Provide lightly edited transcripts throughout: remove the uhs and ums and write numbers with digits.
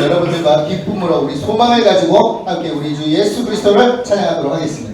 여러분들과 기쁨으로 우리 소망을 가지고 함께 우리 주 예수 그리스도를 찬양하도록 하겠습니다.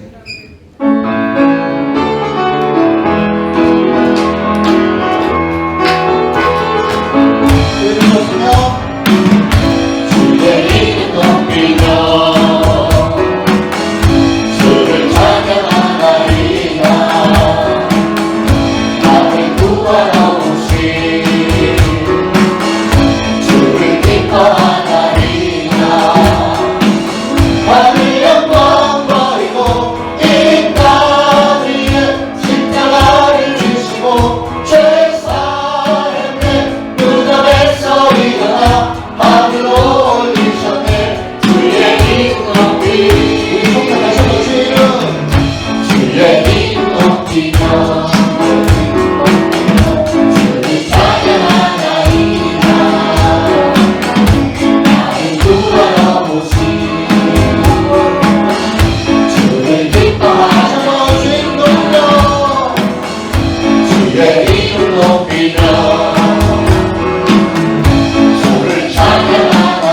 주를 찬양하나이다.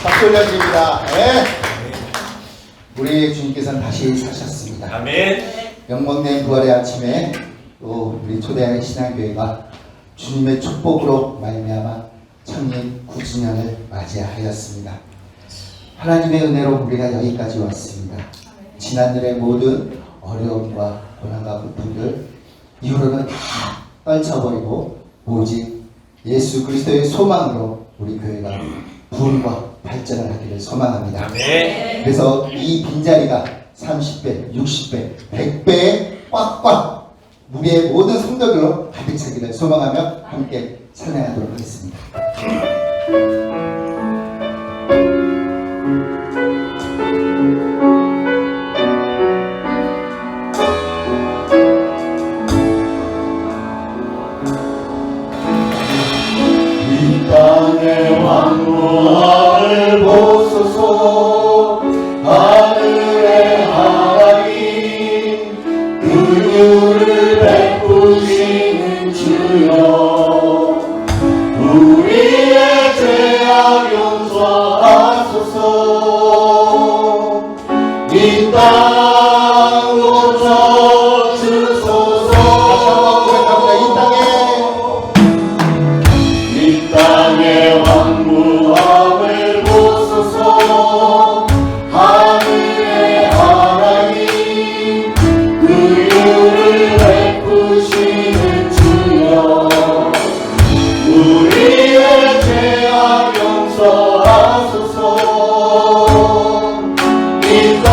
박수 올려드립니다. 네. 우리 주님께서는 다시 사셨습니다. 아멘. 영광된 부활의 아침에 또 우리 초대하는 신앙교회가 주님의 축복으로 말미암아 천년 9주년을 맞이하였습니다. 하나님의 은혜로 우리가 여기까지 왔습니다. 지난날의 모든 어려움과 고난과 고통들 이후로는 다 떨쳐버리고 오직 예수 그리스도의 소망으로 우리 교회가 부흥과 발전을 하기를 소망합니다. 아멘. 그래서 이 빈자리가 30배, 60배, 100배에 꽉꽉 우리의 모든 성도들로 가득 차기를 소망하며 함께 찬양하도록 하겠습니다. 이 땅의 왕궁을 보소서. 하늘의 하나님 긍휼을 베푸시는 주여, 우리의 죄악 용서하소서. 이 땅 고쳐주소서. 이 땅의 왕궁함을 보소서. 하늘의 하나님 긍휼을 베푸시는 주여, 우리의 죄악 용서하소서. 이 땅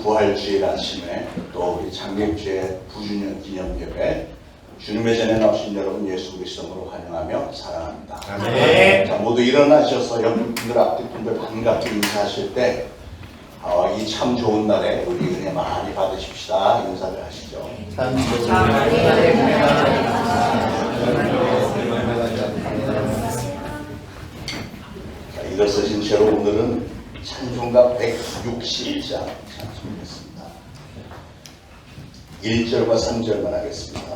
부활주일 아침에 또 우리 장례주의 부주년 기념예배 주님의 전에 나오신 여러분 예수 그리스도로 환영하며 사랑합니다. 네. 자, 모두 일어나셔서 옆 분들 앞뒤 분들 반갑게 인사하실 때 이 참 좋은 날에 우리 은혜 많이 받으십시다 인사를 하시죠. 자, 일어서신 채로 오늘은 찬송가 160장 찬송했습니다. 1절과 3절만 하겠습니다.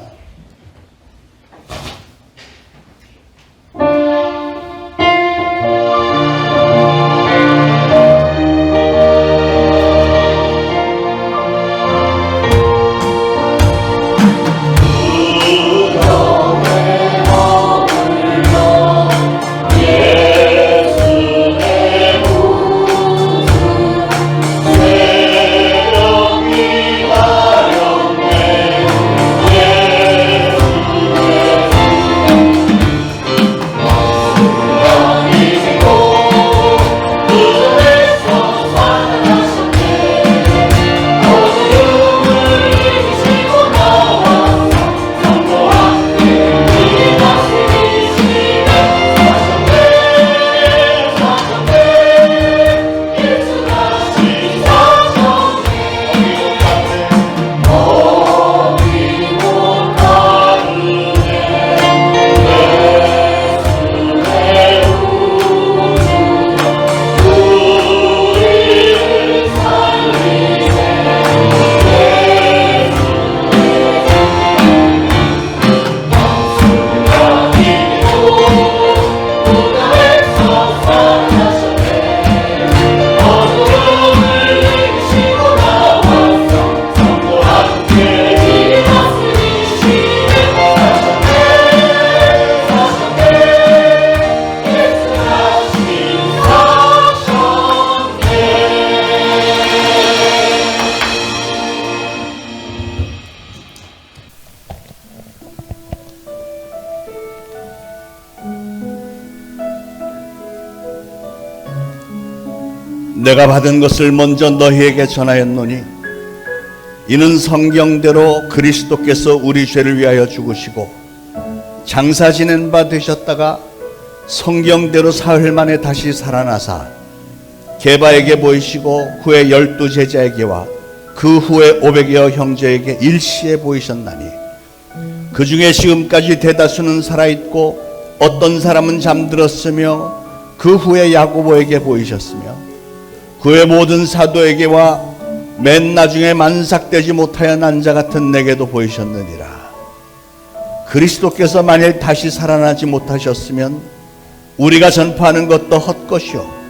내가 받은 것을 먼저 너희에게 전하였노니 이는 성경대로 그리스도께서 우리 죄를 위하여 죽으시고 장사 지낸 바 되셨다가 성경대로 사흘 만에 다시 살아나사 게바에게 보이시고 후에 12 제자에게와 그 후에 500여 형제에게 일시에 보이셨나니 그 중에 지금까지 대다수는 살아있고 어떤 사람은 잠들었으며 그 후에 야고보에게 보이셨으며 그의 모든 사도에게와 맨 나중에 만삭되지 못하여 난 자 같은 내게도 보이셨느니라. 그리스도께서 만일 다시 살아나지 못하셨으면 우리가 전파하는 것도 헛것이요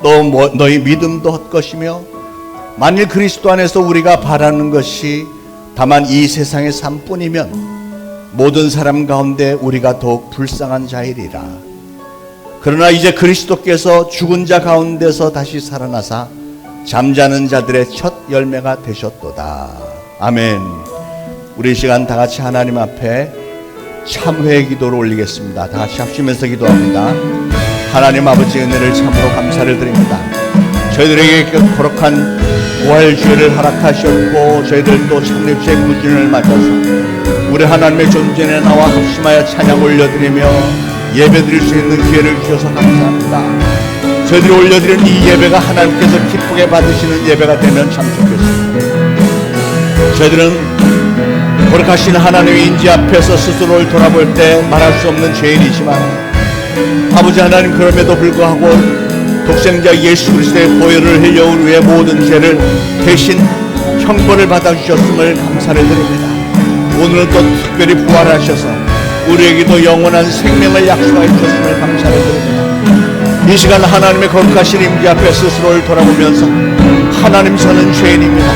또 너희 믿음도 헛것이며 만일 그리스도 안에서 우리가 바라는 것이 다만 이 세상의 삶뿐이면 모든 사람 가운데 우리가 더욱 불쌍한 자이리라. 그러나 이제 그리스도께서 죽은 자 가운데서 다시 살아나사 잠자는 자들의 첫 열매가 되셨도다. 아멘. 우리 이 시간 다 같이 하나님 앞에 참회의 기도를 올리겠습니다. 다 같이 합심해서 기도합니다. 하나님 아버지 은혜를 참으로 감사를 드립니다. 저희들에게 거룩한 부활주의를 허락하셨고 저희들도 창립주의 9주년을 맞아서 우리 하나님의 존전에 나와 합심하여 찬양 올려드리며 예배드릴 수 있는 기회를 주셔서 감사합니다. 저희들이 올려드리는 이 예배가 하나님께서 기쁘게 받으시는 예배가 되면 참 좋겠습니다. 저희들은 거룩하신 하나님의 인지 앞에서 스스로를 돌아볼 때 말할 수 없는 죄인이지만 아버지 하나님 그럼에도 불구하고 독생자 예수 그리스도의 보혈을 흘려 우리의 모든 죄를 대신 형벌을 받아주셨음을 감사를 드립니다. 오늘은 또 특별히 부활하셔서 우리에게도 영원한 생명을 약속하여 주셨음을 감사를 드립니다. 이 시간 하나님의 거룩하신 임재 앞에 스스로를 돌아보면서 하나님 저는 죄인입니다.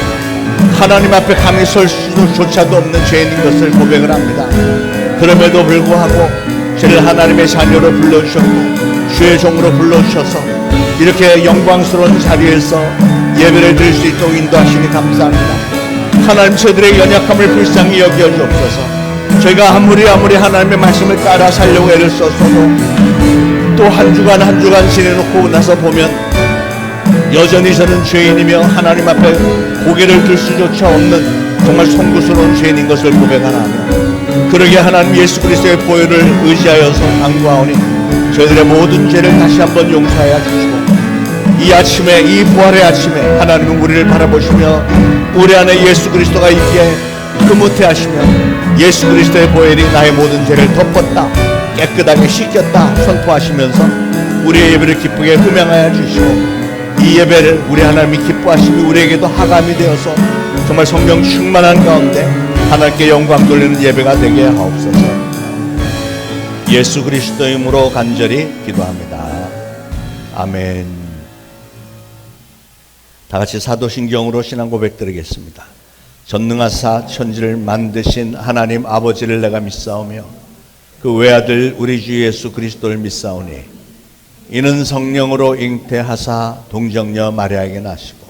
하나님 앞에 감히 설 수조차도 없는 죄인인 것을 고백을 합니다. 그럼에도 불구하고 저를 하나님의 자녀로 불러주셨고 주의 종으로 불러주셔서 이렇게 영광스러운 자리에서 예배를 드릴 수 있도록 인도하시니 감사합니다. 하나님 저희들의 연약함을 불쌍히 여겨 주옵소서. 저희가 아무리 하나님의 말씀을 따라 살려고 애를 썼어도 또 한 주간 지내놓고 나서 보면 여전히 저는 죄인이며 하나님 앞에 고개를 들 수조차 없는 정말 송구스러운 죄인인 것을 고백하나며 그러게 하나님 예수 그리스도의 보혈을 의지하여서 간구하오니 저희들의 모든 죄를 다시 한번 용서하여 주시고 이 아침에 이 부활의 아침에 하나님은 우리를 바라보시며 우리 안에 예수 그리스도가 있기에 흐뭇해 하시며 예수 그리스도의 보혈이 나의 모든 죄를 덮었다 깨끗하게 씻겼다 선포하시면서 우리의 예배를 기쁘게 흠양하여 주시고 이 예배를 우리 하나님이 기뻐하시며 우리에게도 하감이 되어서 정말 성령 충만한 가운데 하나님께 영광 돌리는 예배가 되게 하옵소서. 예수 그리스도의 이름으로 간절히 기도합니다. 아멘. 다 같이 사도신경으로 신앙 고백 드리겠습니다. 전능하사 천지를 만드신 하나님 아버지를 내가 믿사오며 그 외아들 우리 주 예수 그리스도를 믿사오니 이는 성령으로 잉태하사 동정녀 마리아에게 나시고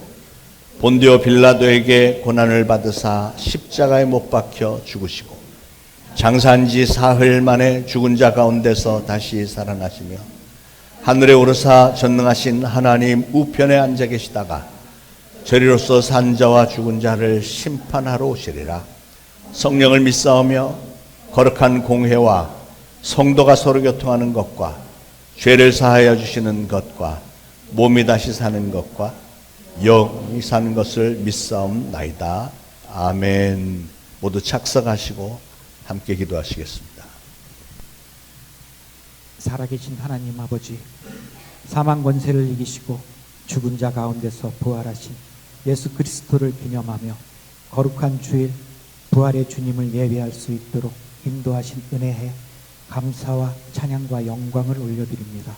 본디오 빌라도에게 고난을 받으사 십자가에 못 박혀 죽으시고 장사한 지 사흘 만에 죽은 자 가운데서 다시 살아나시며 하늘에 오르사 전능하신 하나님 우편에 앉아 계시다가 저리로서 산 자와 죽은 자를 심판하러 오시리라. 성령을 믿사오며 거룩한 공회와 성도가 서로 교통하는 것과 죄를 사하여 주시는 것과 몸이 다시 사는 것과 영이 사는 것을 믿사옵나이다. 아멘. 모두 착석하시고 함께 기도하시겠습니다. 살아계신 하나님 아버지, 사망 권세를 이기시고 죽은 자 가운데서 부활하신 예수 그리스도를 기념하며 거룩한 주일 부활의 주님을 예배할 수 있도록 인도하신 은혜에 감사와 찬양과 영광을 올려드립니다.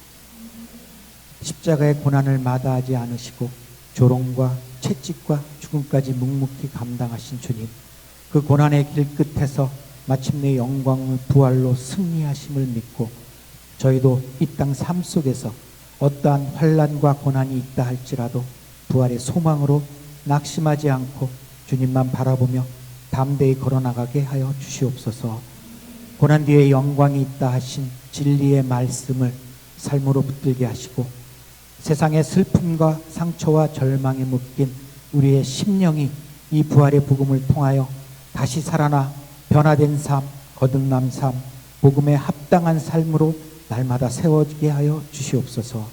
십자가의 고난을 마다하지 않으시고 조롱과 채찍과 죽음까지 묵묵히 감당하신 주님, 그 고난의 길 끝에서 마침내 영광의 부활로 승리하심을 믿고 저희도 이 땅 삶 속에서 어떠한 환난과 고난이 있다 할지라도 부활의 소망으로 낙심하지 않고 주님만 바라보며 담대히 걸어나가게 하여 주시옵소서. 고난 뒤에 영광이 있다 하신 진리의 말씀을 삶으로 붙들게 하시고 세상의 슬픔과 상처와 절망에 묶인 우리의 심령이 이 부활의 복음을 통하여 다시 살아나 변화된 삶, 거듭난 삶, 복음에 합당한 삶으로 날마다 세워지게 하여 주시옵소서.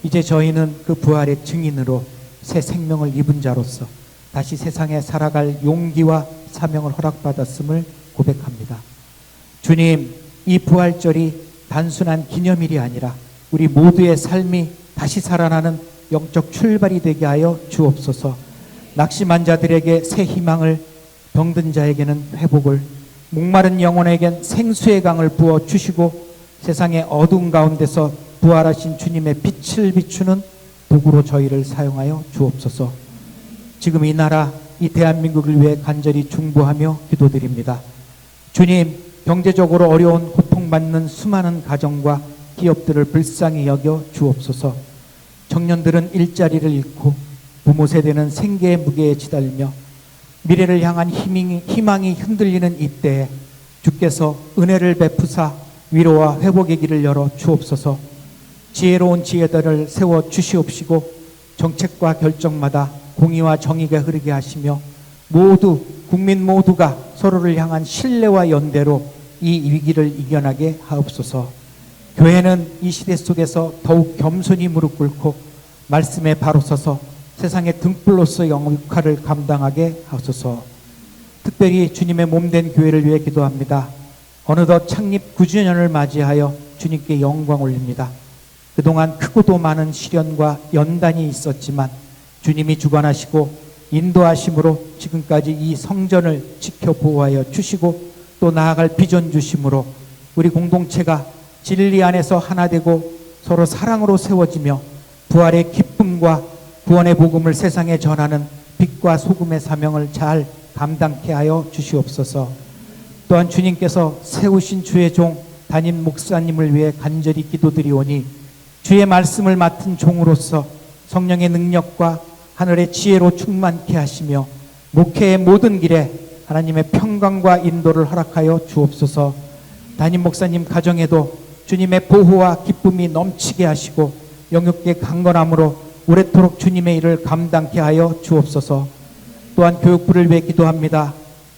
이제 저희는 그 부활의 증인으로 새 생명을 입은 자로서 다시 세상에 살아갈 용기와 사명을 허락받았음을 고백합니다. 주님, 이 부활절이 단순한 기념일이 아니라 우리 모두의 삶이 다시 살아나는 영적 출발이 되게 하여 주옵소서. 낙심한 자들에게 새 희망을, 병든 자에게는 회복을, 목마른 영혼에겐 생수의 강을 부어 주시고 세상의 어두운 가운데서 부활하신 주님의 빛을 비추는 도구로 저희를 사용하여 주옵소서. 지금 이 나라, 이 대한민국을 위해 간절히 중보하며 기도드립니다. 주님, 경제적으로 어려운 고통받는 수많은 가정과 기업들을 불쌍히 여겨 주옵소서. 청년들은 일자리를 잃고 부모 세대는 생계의 무게에 시달리며 미래를 향한 희망이 흔들리는 이때에 주께서 은혜를 베푸사 위로와 회복의 길을 열어 주옵소서. 지혜로운 지혜들을 세워 주시옵시고 정책과 결정마다 공의와 정의가 흐르게 하시며 국민 모두가 서로를 향한 신뢰와 연대로 이 위기를 이겨나게 하옵소서. 교회는 이 시대 속에서 더욱 겸손히 무릎 꿇고 말씀에 바로 서서 세상의 등불로서 역할을 감당하게 하소서. 특별히 주님의 몸된 교회를 위해 기도합니다. 어느덧 창립 9주년을 맞이하여 주님께 영광 올립니다. 그동안 크고도 많은 시련과 연단이 있었지만 주님이 주관하시고 인도하심으로 지금까지 이 성전을 지켜 보호하여 주시고 또 나아갈 비전 주심으로 우리 공동체가 진리 안에서 하나 되고 서로 사랑으로 세워지며 부활의 기쁨과 구원의 복음을 세상에 전하는 빛과 소금의 사명을 잘 감당케 하여 주시옵소서. 또한 주님께서 세우신 주의 종 담임 목사님을 위해 간절히 기도드리오니 주의 말씀을 맡은 종으로서 성령의 능력과 하늘의 지혜로 충만케 하시며 목회의 모든 길에 하나님의 평강과 인도를 허락하여 주옵소서. 담임 목사님 가정에도 주님의 보호와 기쁨이 넘치게 하시고 영육의 강건함으로 오래도록 주님의 일을 감당케 하여 주옵소서. 또한 교육부를 위해 기도합니다.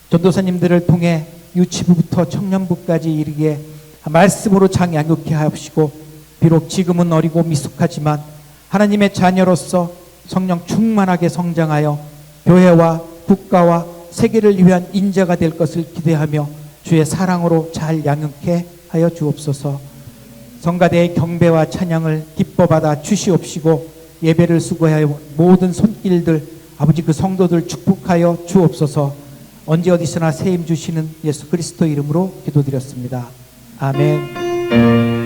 전도사님들을 통해 유치부부터 청년부까지 이르기에 말씀으로 양육케 하옵시고 비록 지금은 어리고 미숙하지만 하나님의 자녀로서 성령 충만하게 성장하여 교회와 국가와 세계를 위한 인자가 될 것을 기대하며 주의 사랑으로 잘 양육케 하여 주옵소서. 성가대의 경배와 찬양을 기뻐 받아 주시옵시고 예배를 수고하여 모든 손길들 아버지 그 성도들 축복하여 주옵소서. 언제 어디서나 세임 주시는 예수 그리스도 이름으로 기도드렸습니다. 아멘. 구원하시고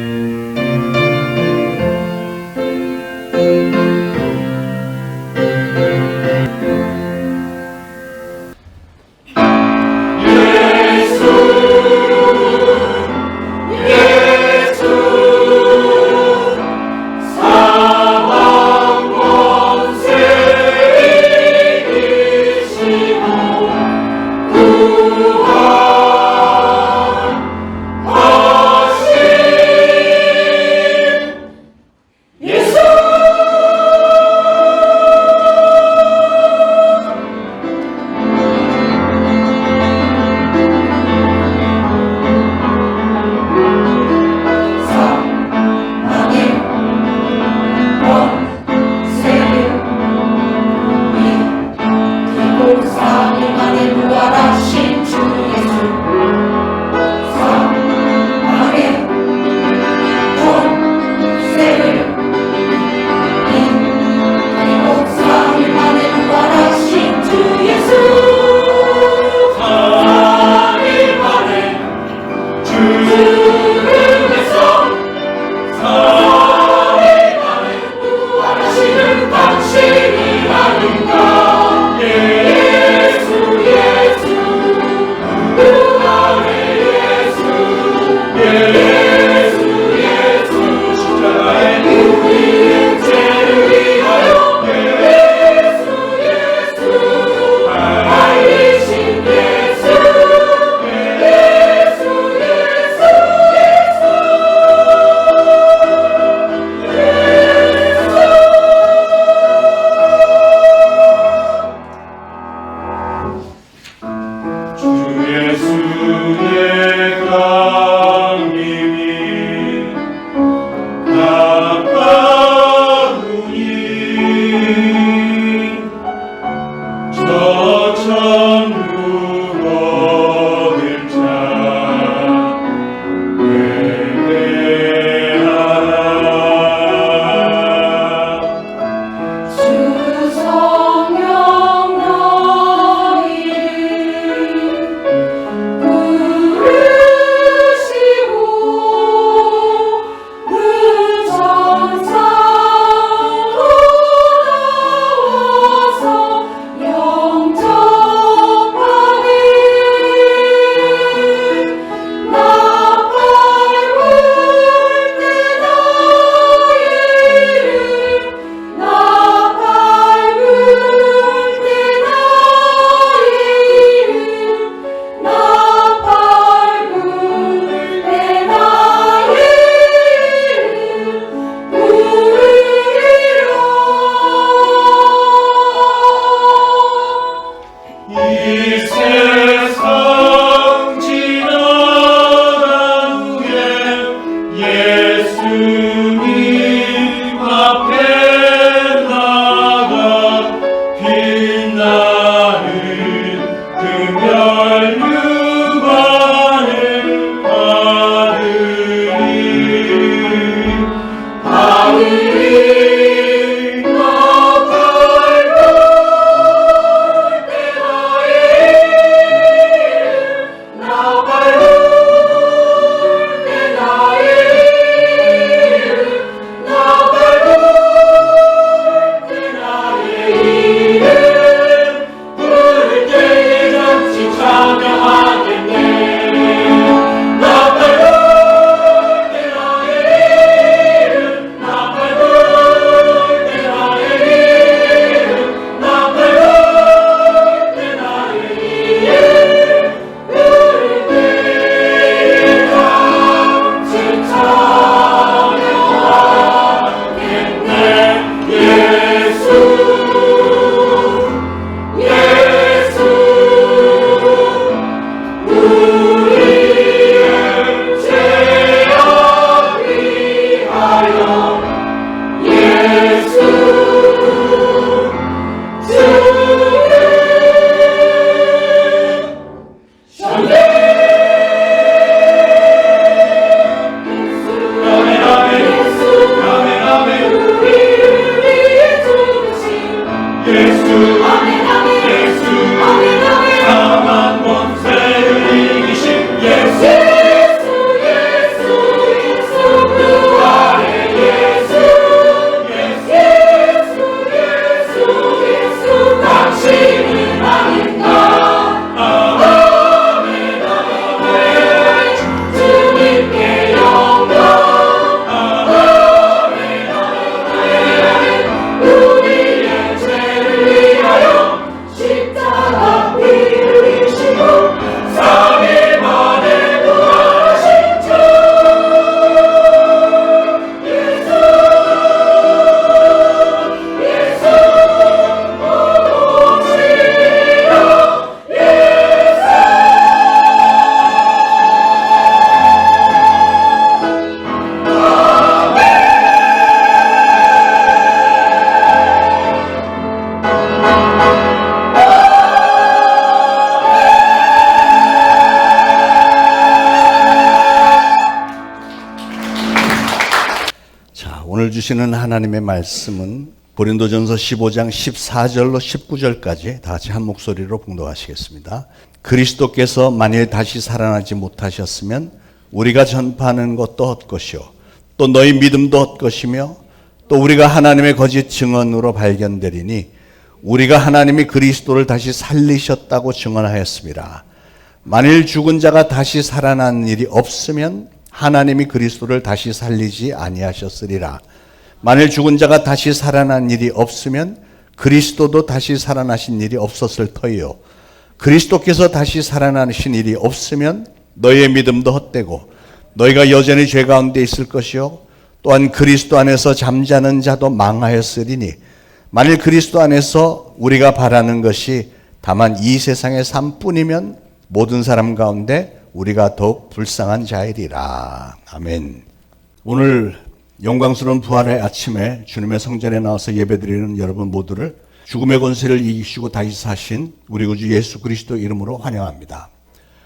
오늘 주시는 하나님의 말씀은 고린도전서 15장 14절로 19절까지 다 같이 한 목소리로 봉독하시겠습니다. 그리스도께서 만일 다시 살아나지 못하셨으면 우리가 전파하는 것도 헛것이요 또 너희 믿음도 헛것이며 또 우리가 하나님의 거짓 증언으로 발견되리니 우리가 하나님이 그리스도를 다시 살리셨다고 증언하였습니다. 만일 죽은 자가 다시 살아난 일이 없으면 하나님이 그리스도를 다시 살리지 아니하셨으리라. 만일 죽은 자가 다시 살아난 일이 없으면 그리스도도 다시 살아나신 일이 없었을 터이요 그리스도께서 다시 살아나신 일이 없으면 너희의 믿음도 헛되고 너희가 여전히 죄 가운데 있을 것이요 또한 그리스도 안에서 잠자는 자도 망하였으리니 만일 그리스도 안에서 우리가 바라는 것이 다만 이 세상의 삶뿐이면 모든 사람 가운데 우리가 더욱 불쌍한 자이리라. 아멘. 오늘 영광스러운 부활의 아침에 주님의 성전에 나와서 예배드리는 여러분 모두를 죽음의 권세를 이기시고 다시 사신 우리 구주 예수 그리스도 이름으로 환영합니다.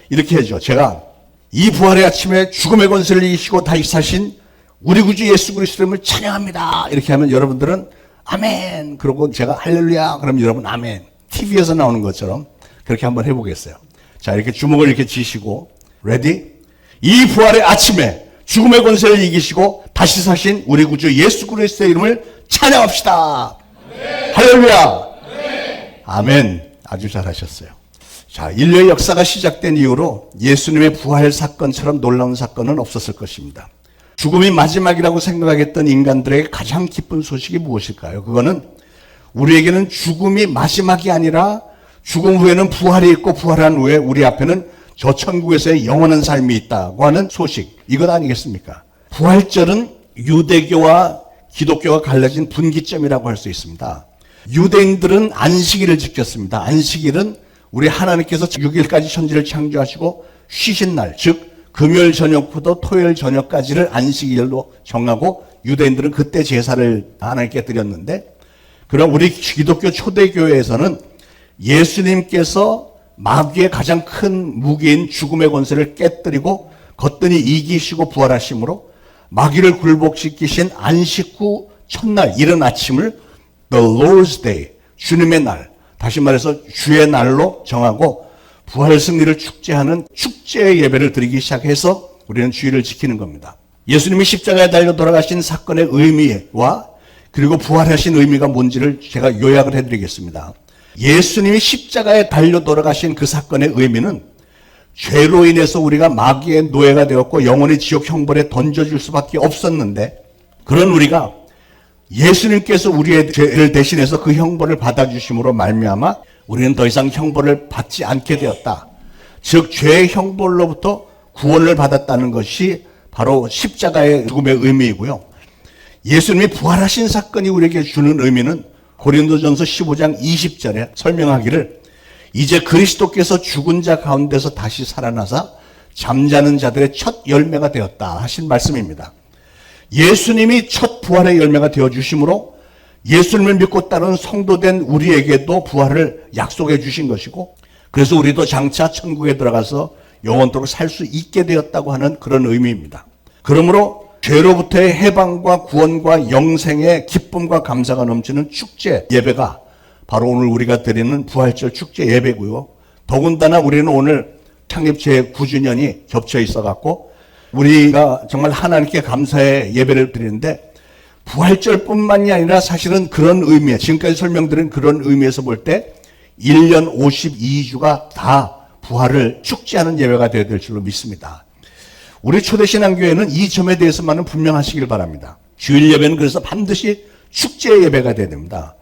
이렇게 하죠. 제가 이 부활의 아침에 죽음의 권세를 이기시고 다시 사신 우리 구주 예수 그리스도 이름을 찬양합니다. 이렇게 하면 여러분들은 아멘. 그러고 제가 할렐루야. 그럼 여러분 아멘. TV에서 나오는 것처럼 그렇게 한번 해보겠어요. 자, 이렇게 주먹을 이렇게 쥐시고 레디? 이 부활의 아침에 죽음의 권세를 이기시고 다시 사신 우리 구주 예수 그리스도의 이름을 찬양합시다. 아멘. 할렐루야. 아멘. 아멘. 아주 잘하셨어요. 자, 인류의 역사가 시작된 이후로 예수님의 부활 사건처럼 놀라운 사건은 없었을 것입니다. 죽음이 마지막이라고 생각했던 인간들에게 가장 기쁜 소식이 무엇일까요? 그거는 우리에게는 죽음이 마지막이 아니라 죽음 후에는 부활이 있고 부활한 후에 우리 앞에는 저 천국에서의 영원한 삶이 있다고 하는 소식, 이것 아니겠습니까? 부활절은 유대교와 기독교가 갈라진 분기점이라고 할 수 있습니다. 유대인들은 안식일을 지켰습니다. 안식일은 우리 하나님께서 6일까지 천지를 창조하시고 쉬신 날, 즉 금요일 저녁부터 토요일 저녁까지를 안식일로 정하고 유대인들은 그때 제사를 하나님께 드렸는데, 그럼 우리 기독교 초대교회에서는 예수님께서 마귀의 가장 큰 무기인 죽음의 권세를 깨뜨리고 거뜬히 이기시고 부활하심으로 마귀를 굴복시키신 안식 후 첫날 이른 아침을 The Lord's Day, 주님의 날, 다시 말해서 주의 날로 정하고 부활 승리를 축제하는 축제 예배를 드리기 시작해서 우리는 주일을 지키는 겁니다. 예수님이 십자가에 달려 돌아가신 사건의 의미와 그리고 부활하신 의미가 뭔지를 제가 요약을 해드리겠습니다. 예수님이 십자가에 달려 돌아가신 그 사건의 의미는 죄로 인해서 우리가 마귀의 노예가 되었고 영원히 지옥 형벌에 던져질 수밖에 없었는데, 그런 우리가 예수님께서 우리의 죄를 대신해서 그 형벌을 받아주심으로 말미암아 우리는 더 이상 형벌을 받지 않게 되었다. 즉 죄의 형벌로부터 구원을 받았다는 것이 바로 십자가의 죽음의 의미이고요. 예수님이 부활하신 사건이 우리에게 주는 의미는 고린도전서 15장 20절에 설명하기를 이제 그리스도께서 죽은 자 가운데서 다시 살아나사 잠자는 자들의 첫 열매가 되었다 하신 말씀입니다. 예수님이 첫 부활의 열매가 되어주심으로 예수님을 믿고 따르는 성도된 우리에게도 부활을 약속해 주신 것이고, 그래서 우리도 장차 천국에 들어가서 영원토록 살 수 있게 되었다고 하는 그런 의미입니다. 그러므로 죄로부터의 해방과 구원과 영생의 기쁨과 감사가 넘치는 축제 예배가 바로 오늘 우리가 드리는 부활절 축제 예배고요. 더군다나 우리는 오늘 창립 제9주년이 겹쳐 있어갖고 우리가 정말 하나님께 감사의 예배를 드리는데, 부활절뿐만이 아니라 사실은 그런 의미에, 지금까지 설명드린 그런 의미에서 볼 때 1년 52주가 다 부활을 축제하는 예배가 되어야 될 줄로 믿습니다. 우리 초대신앙교회는 이 점에 대해서만은 분명하시길 바랍니다. 주일 예배는 그래서 반드시 축제 예배가 되어야 됩니다.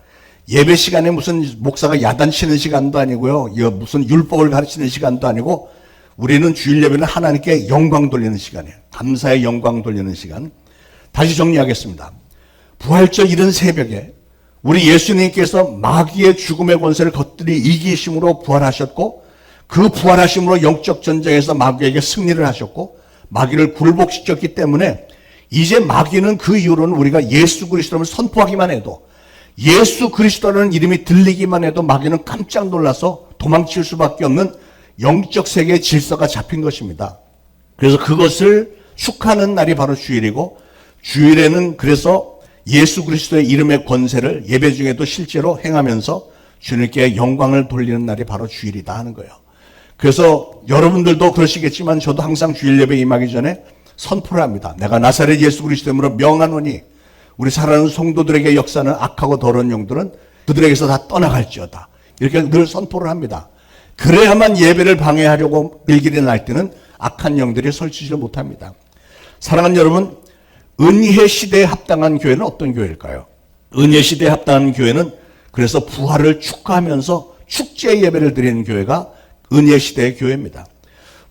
예배 시간에 무슨 목사가 야단치는 시간도 아니고요, 무슨 율법을 가르치는 시간도 아니고, 우리는 주일 예배는 하나님께 영광 돌리는 시간이에요. 감사의 영광 돌리는 시간. 다시 정리하겠습니다. 부활절 이른 새벽에 우리 예수님께서 마귀의 죽음의 권세를 거뜬히 이기심으로 부활하셨고, 그 부활하심으로 영적 전쟁에서 마귀에게 승리를 하셨고 마귀를 굴복시켰기 때문에 이제 마귀는 그 이후로는 우리가 예수 그리스도를 선포하기만 해도, 예수 그리스도라는 이름이 들리기만 해도 마귀는 깜짝 놀라서 도망칠 수밖에 없는 영적 세계의 질서가 잡힌 것입니다. 그래서 그것을 축하하는 날이 바로 주일이고, 주일에는 그래서 예수 그리스도의 이름의 권세를 예배 중에도 실제로 행하면서 주님께 영광을 돌리는 날이 바로 주일이다 하는 거예요. 그래서 여러분들도 그러시겠지만 저도 항상 주일 예배 임하기 전에 선포를 합니다. 내가 나사렛 예수 그리스도의 이름으로 명하노니 우리 사랑하는 성도들에게 역사는 악하고 더러운 영들은 그들에게서 다 떠나갈지어다. 이렇게 늘 선포를 합니다. 그래야만 예배를 방해하려고 일길이 날 때는 악한 영들이 설치지를 못합니다. 사랑하는 여러분, 은혜 시대에 합당한 교회는 어떤 교회일까요? 은혜 시대에 합당한 교회는 그래서 부활을 축하하면서 축제 예배를 드리는 교회가 은혜 시대의 교회입니다.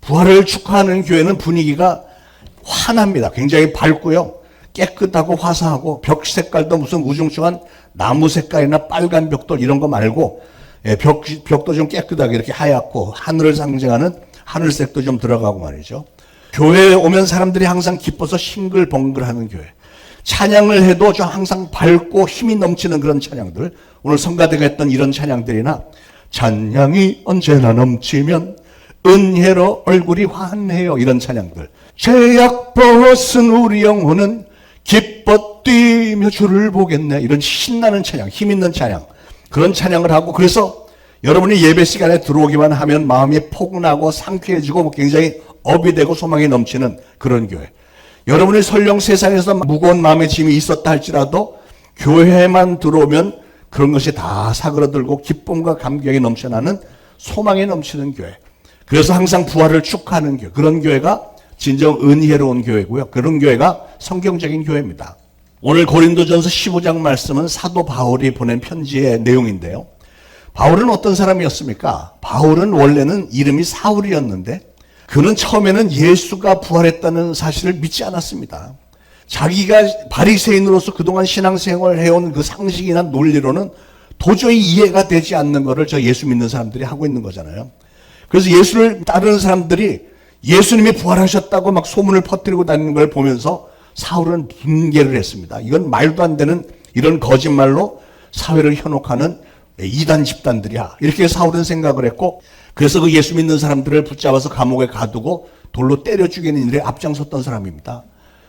부활을 축하하는 교회는 분위기가 환합니다. 굉장히 밝고요. 깨끗하고 화사하고 벽 색깔도 무슨 우중충한 나무 색깔이나 빨간 벽돌 이런 거 말고 벽도 좀 깨끗하게 이렇게 하얗고 하늘을 상징하는 하늘색도 좀 들어가고 말이죠. 교회에 오면 사람들이 항상 기뻐서 싱글벙글하는 교회. 찬양을 해도 좀 항상 밝고 힘이 넘치는 그런 찬양들. 오늘 성가대가 했던 이런 찬양들이나 찬양이 언제나 넘치면 은혜로 얼굴이 환해요. 이런 찬양들. 죄악 벗은 우리 영혼은 기뻐 뛰며 주를 보겠네. 이런 신나는 찬양, 힘 있는 찬양. 그런 찬양을 하고 그래서 여러분이 예배 시간에 들어오기만 하면 마음이 포근하고 상쾌해지고 굉장히 업이 되고 소망이 넘치는 그런 교회. 여러분이 설령 세상에서 무거운 마음의 짐이 있었다 할지라도 교회만 들어오면 그런 것이 다 사그러들고 기쁨과 감격이 넘쳐나는 소망이 넘치는 교회. 그래서 항상 부활을 축하하는 교회. 그런 교회가 진정 은혜로운 교회고요. 그런 교회가 성경적인 교회입니다. 오늘 고린도전서 15장 말씀은 사도 바울이 보낸 편지의 내용인데요. 바울은 어떤 사람이었습니까? 바울은 원래는 이름이 사울이었는데 그는 처음에는 예수가 부활했다는 사실을 믿지 않았습니다. 자기가 바리새인으로서 그동안 신앙생활을 해온 그 상식이나 논리로는 도저히 이해가 되지 않는 것을 저 예수 믿는 사람들이 하고 있는 거잖아요. 그래서 예수를 따르는 사람들이 예수님이 부활하셨다고 막 소문을 퍼뜨리고 다니는 걸 보면서 사울은 분개를 했습니다. 이건 말도 안 되는 이런 거짓말로 사회를 현혹하는 이단 집단들이야. 이렇게 사울은 생각을 했고 그래서 그 예수 믿는 사람들을 붙잡아서 감옥에 가두고 돌로 때려 죽이는 일에 앞장섰던 사람입니다.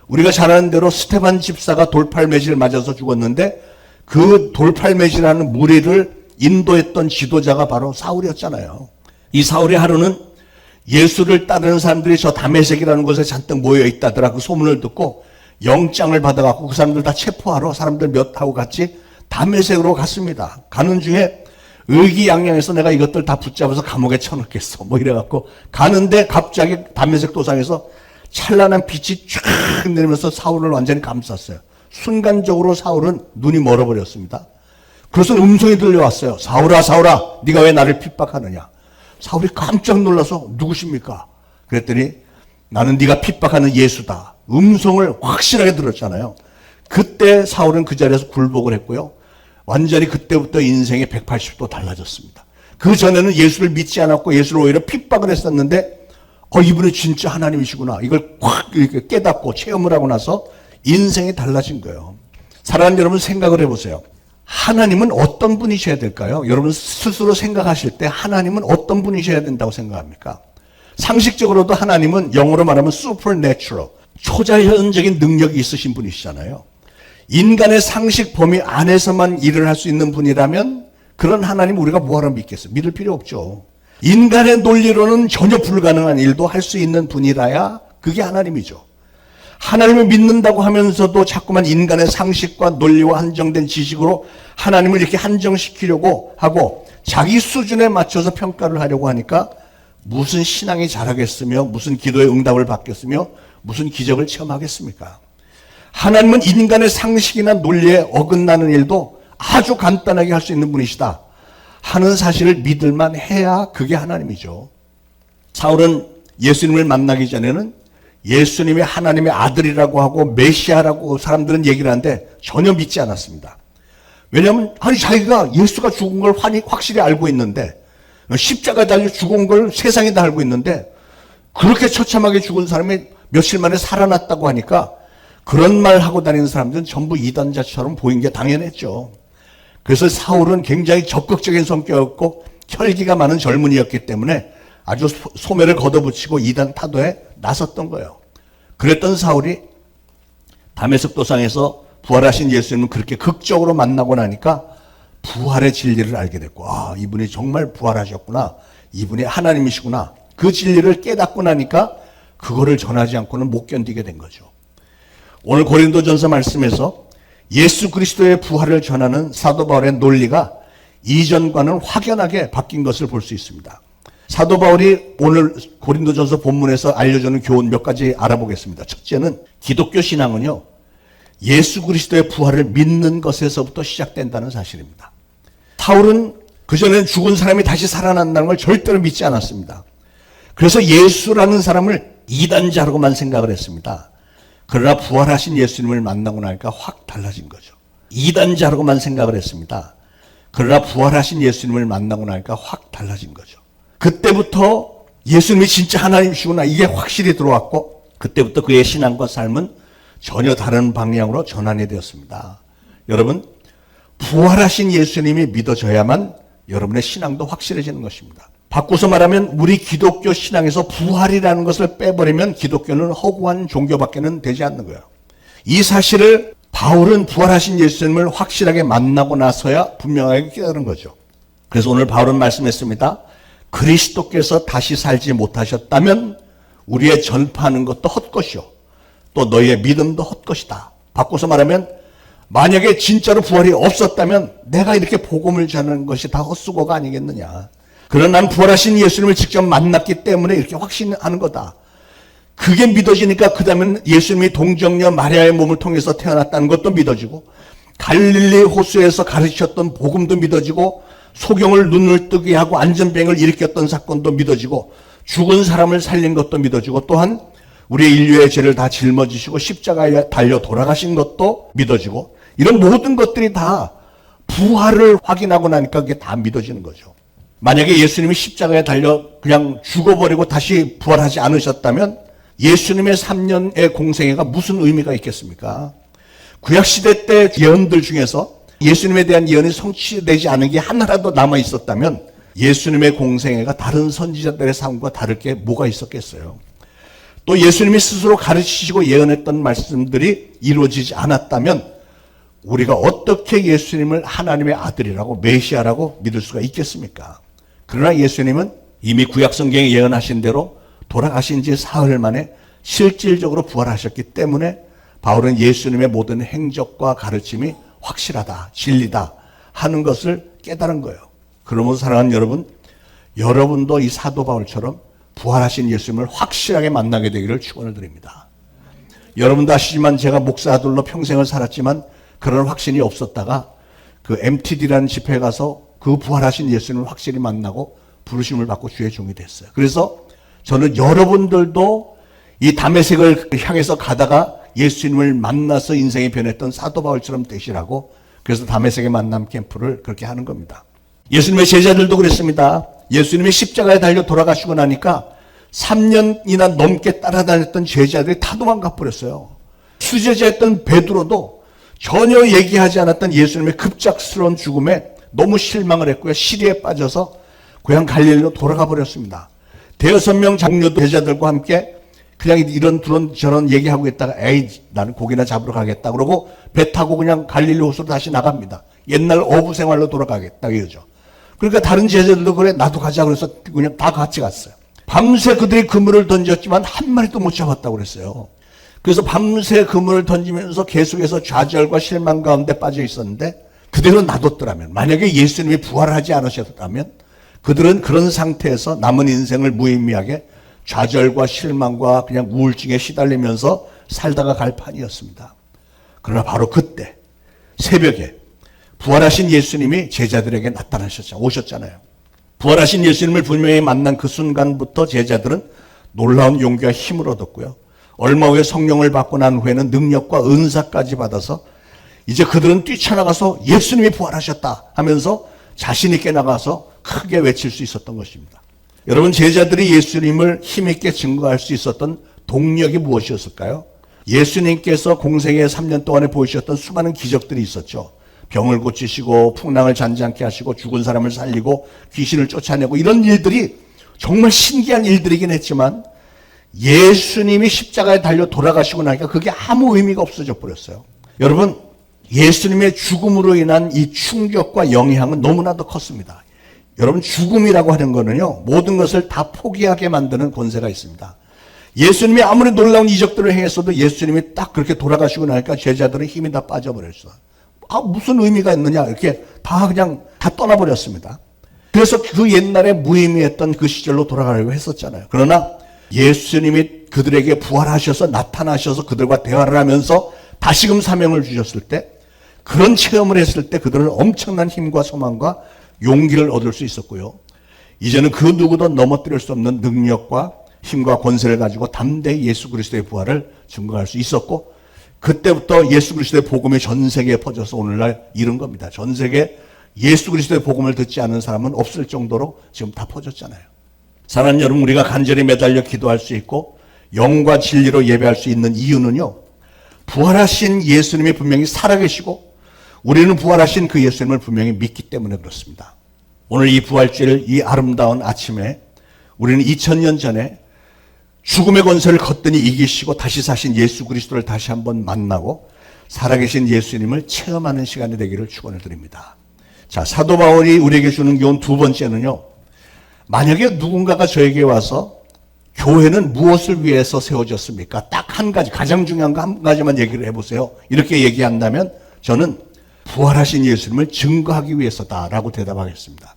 우리가 잘 아는 대로 스테반 집사가 돌팔매질을 맞아서 죽었는데 그 돌팔매질하는 무리를 인도했던 지도자가 바로 사울이었잖아요. 이 사울의 하루는 예수를 따르는 사람들이 저 다메섹이라는 곳에 잔뜩 모여 있다더라. 그 소문을 듣고 영장을 받아갖고 그 사람들 다 체포하러 사람들 몇 하고 같이 다메섹으로 갔습니다. 가는 중에 의기양양해서 내가 이것들 다 붙잡아서 감옥에 쳐넣겠어. 뭐 이래갖고 가는데 갑자기 다메섹 도상에서 찬란한 빛이 쫙 내리면서 사울을 완전히 감쌌어요. 순간적으로 사울은 눈이 멀어버렸습니다. 그래서 음성이 들려왔어요. 사울아, 사울아, 네가 왜 나를 핍박하느냐. 사울이 깜짝 놀라서 누구십니까? 그랬더니 나는 네가 핍박하는 예수다. 음성을 확실하게 들었잖아요. 그때 사울은 그 자리에서 굴복을 했고요. 완전히 그때부터 인생이 180도 달라졌습니다. 그 전에는 예수를 믿지 않았고 예수를 오히려 핍박을 했었는데 이분이 진짜 하나님이시구나. 이걸 확 이렇게 깨닫고 체험을 하고 나서 인생이 달라진 거예요. 사랑하는 여러분 생각을 해보세요. 하나님은 어떤 분이셔야 될까요? 여러분 스스로 생각하실 때 하나님은 어떤 분이셔야 된다고 생각합니까? 상식적으로도 하나님은 영어로 말하면 supernatural, 초자연적인 능력이 있으신 분이시잖아요. 인간의 상식 범위 안에서만 일을 할 수 있는 분이라면 그런 하나님 우리가 뭐하러 믿겠어요? 믿을 필요 없죠. 인간의 논리로는 전혀 불가능한 일도 할 수 있는 분이라야 그게 하나님이죠. 하나님을 믿는다고 하면서도 자꾸만 인간의 상식과 논리와 한정된 지식으로 하나님을 이렇게 한정시키려고 하고 자기 수준에 맞춰서 평가를 하려고 하니까 무슨 신앙이 자라겠으며 무슨 기도의 응답을 받겠으며 무슨 기적을 체험하겠습니까? 하나님은 인간의 상식이나 논리에 어긋나는 일도 아주 간단하게 할 수 있는 분이시다 하는 사실을 믿을만 해야 그게 하나님이죠. 사울은 예수님을 만나기 전에는 예수님이 하나님의 아들이라고 하고 메시아라고 사람들은 얘기를 하는데 전혀 믿지 않았습니다. 왜냐하면 자기가 예수가 죽은 걸 확실히 알고 있는데 십자가에 달려 죽은 걸 세상이 다 알고 있는데 그렇게 처참하게 죽은 사람이 며칠 만에 살아났다고 하니까 그런 말 하고 다니는 사람들은 전부 이단자처럼 보인 게 당연했죠. 그래서 사울은 굉장히 적극적인 성격이었고 혈기가 많은 젊은이였기 때문에 아주 소매를 걷어붙이고 이단 타도에 나섰던 거예요. 그랬던 사울이 다메섹 도상에서 부활하신 예수님을 그렇게 극적으로 만나고 나니까 부활의 진리를 알게 됐고, 아, 이분이 정말 부활하셨구나. 이분이 하나님이시구나. 그 진리를 깨닫고 나니까 그거를 전하지 않고는 못 견디게 된 거죠. 오늘 고린도전서 말씀에서 예수 그리스도의 부활을 전하는 사도 바울의 논리가 이전과는 확연하게 바뀐 것을 볼 수 있습니다. 사도 바울이 오늘 고린도전서 본문에서 알려주는 교훈 몇 가지 알아보겠습니다. 첫째는 기독교 신앙은요, 예수 그리스도의 부활을 믿는 것에서부터 시작된다는 사실입니다. 바울은 그전에는 죽은 사람이 다시 살아난다는 걸 절대로 믿지 않았습니다. 그래서 예수라는 사람을 이단자라고만 생각을 했습니다. 그러나 부활하신 예수님을 만나고 나니까 확 달라진 거죠. 이단자라고만 생각을 했습니다. 그러나 부활하신 예수님을 만나고 나니까 확 달라진 거죠. 그때부터 예수님이 진짜 하나님이시구나, 이게 확실히 들어왔고, 그때부터 그의 신앙과 삶은 전혀 다른 방향으로 전환이 되었습니다. 여러분, 부활하신 예수님이 믿어져야만 여러분의 신앙도 확실해지는 것입니다. 바꿔서 말하면 우리 기독교 신앙에서 부활이라는 것을 빼버리면 기독교는 허구한 종교밖에는 되지 않는 거예요. 이 사실을 바울은 부활하신 예수님을 확실하게 만나고 나서야 분명하게 깨달은 거죠. 그래서 오늘 바울은 말씀했습니다. 그리스도께서 다시 살지 못하셨다면 우리의 전파하는 것도 헛것이요, 또 너희의 믿음도 헛것이다. 바꿔서 말하면 만약에 진짜로 부활이 없었다면 내가 이렇게 복음을 전하는 것이 다 헛수고가 아니겠느냐. 그러나 난 부활하신 예수님을 직접 만났기 때문에 이렇게 확신하는 거다. 그게 믿어지니까 그 다음엔 예수님이 동정녀 마리아의 몸을 통해서 태어났다는 것도 믿어지고, 갈릴리 호수에서 가르치셨던 복음도 믿어지고, 소경을 눈을 뜨게 하고 안전병을 일으켰던 사건도 믿어지고, 죽은 사람을 살린 것도 믿어지고, 또한 우리의 인류의 죄를 다 짊어지시고 십자가에 달려 돌아가신 것도 믿어지고, 이런 모든 것들이 다 부활을 확인하고 나니까 그게 다 믿어지는 거죠. 만약에 예수님이 십자가에 달려 그냥 죽어버리고 다시 부활하지 않으셨다면 예수님의 3년의 공생애가 무슨 의미가 있겠습니까? 구약시대 때 예언들 중에서 예수님에 대한 예언이 성취되지 않은 게 하나라도 남아 있었다면 예수님의 공생애가 다른 선지자들의 삶과 다를 게 뭐가 있었겠어요? 또 예수님이 스스로 가르치시고 예언했던 말씀들이 이루어지지 않았다면 우리가 어떻게 예수님을 하나님의 아들이라고 메시아라고 믿을 수가 있겠습니까? 그러나 예수님은 이미 구약성경에 예언하신 대로 돌아가신 지 사흘 만에 실질적으로 부활하셨기 때문에 바울은 예수님의 모든 행적과 가르침이 확실하다, 진리다 하는 것을 깨달은 거예요. 그러므로 사랑하는 여러분, 여러분도 이 사도 바울처럼 부활하신 예수님을 확실하게 만나게 되기를 축원을 드립니다. 여러분도 아시지만 제가 목사 아들로 평생을 살았지만 그런 확신이 없었다가 그 MTD라는 집회에 가서 그 부활하신 예수님을 확실히 만나고 부르심을 받고 주의 종이 됐어요. 그래서 저는 여러분들도 이 다메섹을 향해서 가다가 예수님을 만나서 인생이 변했던 사도 바울처럼 되시라고, 그래서 다메섹의 만남 캠프를 그렇게 하는 겁니다. 예수님의 제자들도 그랬습니다. 예수님이 십자가에 달려 돌아가시고 나니까 3년이나 넘게 따라다녔던 제자들이 다 도망가 버렸어요. 수제자였던 베드로도 전혀 얘기하지 않았던 예수님의 급작스러운 죽음에 너무 실망을 했고요. 시리에 빠져서 고향 갈릴리로 돌아가 버렸습니다. 대여섯 명 장로도 제자들과 함께 그냥 이런 저런 얘기하고 있다가 에이 나는 고기나 잡으러 가겠다 그러고 배 타고 그냥 갈릴리 호수로 다시 나갑니다. 옛날 어부 생활로 돌아가겠다 이거죠. 그러니까 다른 제자들도 그래 나도 가자 그래서 그냥 다 같이 갔어요. 밤새 그들이 그물을 던졌지만 한 마리도 못 잡았다고 그랬어요. 그래서 밤새 그물을 던지면서 계속해서 좌절과 실망 가운데 빠져 있었는데 그대로 놔뒀더라면, 만약에 예수님이 부활하지 않으셨다면 그들은 그런 상태에서 남은 인생을 무의미하게 좌절과 실망과 그냥 우울증에 시달리면서 살다가 갈 판이었습니다. 그러나 바로 그때 새벽에 부활하신 예수님이 제자들에게 오셨잖아요. 부활하신 예수님을 분명히 만난 그 순간부터 제자들은 놀라운 용기와 힘을 얻었고요. 얼마 후에 성령을 받고 난 후에는 능력과 은사까지 받아서 이제 그들은 뛰쳐나가서 예수님이 부활하셨다 하면서 자신 있게 나가서 크게 외칠 수 있었던 것입니다. 여러분, 제자들이 예수님을 힘있게 증거할 수 있었던 동력이 무엇이었을까요? 예수님께서 공생애 3년 동안에 보이셨던 수많은 기적들이 있었죠. 병을 고치시고 풍랑을 잔잔케 하시고 죽은 사람을 살리고 귀신을 쫓아내고 이런 일들이 정말 신기한 일들이긴 했지만 예수님이 십자가에 달려 돌아가시고 나니까 그게 아무 의미가 없어져 버렸어요. 여러분, 예수님의 죽음으로 인한 이 충격과 영향은 너무나도 컸습니다. 여러분, 죽음이라고 하는 거는요, 모든 것을 다 포기하게 만드는 권세가 있습니다. 예수님이 아무리 놀라운 이적들을 행했어도 예수님이 딱 그렇게 돌아가시고 나니까 제자들은 힘이 다 빠져버렸어. 무슨 의미가 있느냐, 이렇게 다 그냥 다 떠나버렸습니다. 그래서 그 옛날에 무의미했던 그 시절로 돌아가려고 했었잖아요. 그러나 예수님이 그들에게 부활하셔서 나타나셔서 그들과 대화를 하면서 다시금 사명을 주셨을 때, 그런 체험을 했을 때 그들은 엄청난 힘과 소망과 용기를 얻을 수 있었고요. 이제는 그 누구도 넘어뜨릴 수 없는 능력과 힘과 권세를 가지고 담대히 예수 그리스도의 부활을 증거할 수 있었고, 그때부터 예수 그리스도의 복음이 전 세계에 퍼져서 오늘날 이른 겁니다. 전 세계 예수 그리스도의 복음을 듣지 않은 사람은 없을 정도로 지금 다 퍼졌잖아요. 사랑하는 여러분, 우리가 간절히 매달려 기도할 수 있고 영과 진리로 예배할 수 있는 이유는요, 부활하신 예수님이 분명히 살아계시고 우리는 부활하신 그 예수님을 분명히 믿기 때문에 그렇습니다. 오늘 이 부활주일, 이 아름다운 아침에 우리는 2000년 전에 죽음의 권세를 거뜬히 이기시고 다시 사신 예수 그리스도를 다시 한번 만나고 살아계신 예수님을 체험하는 시간이 되기를 축원을 드립니다. 자, 사도 바울이 우리에게 주는 교훈 두 번째는요, 만약에 누군가가 저에게 와서 교회는 무엇을 위해서 세워졌습니까? 딱 한 가지, 가장 중요한 거 한 가지만 얘기를 해보세요. 이렇게 얘기한다면 저는 부활하신 예수님을 증거하기 위해서다라고 대답하겠습니다.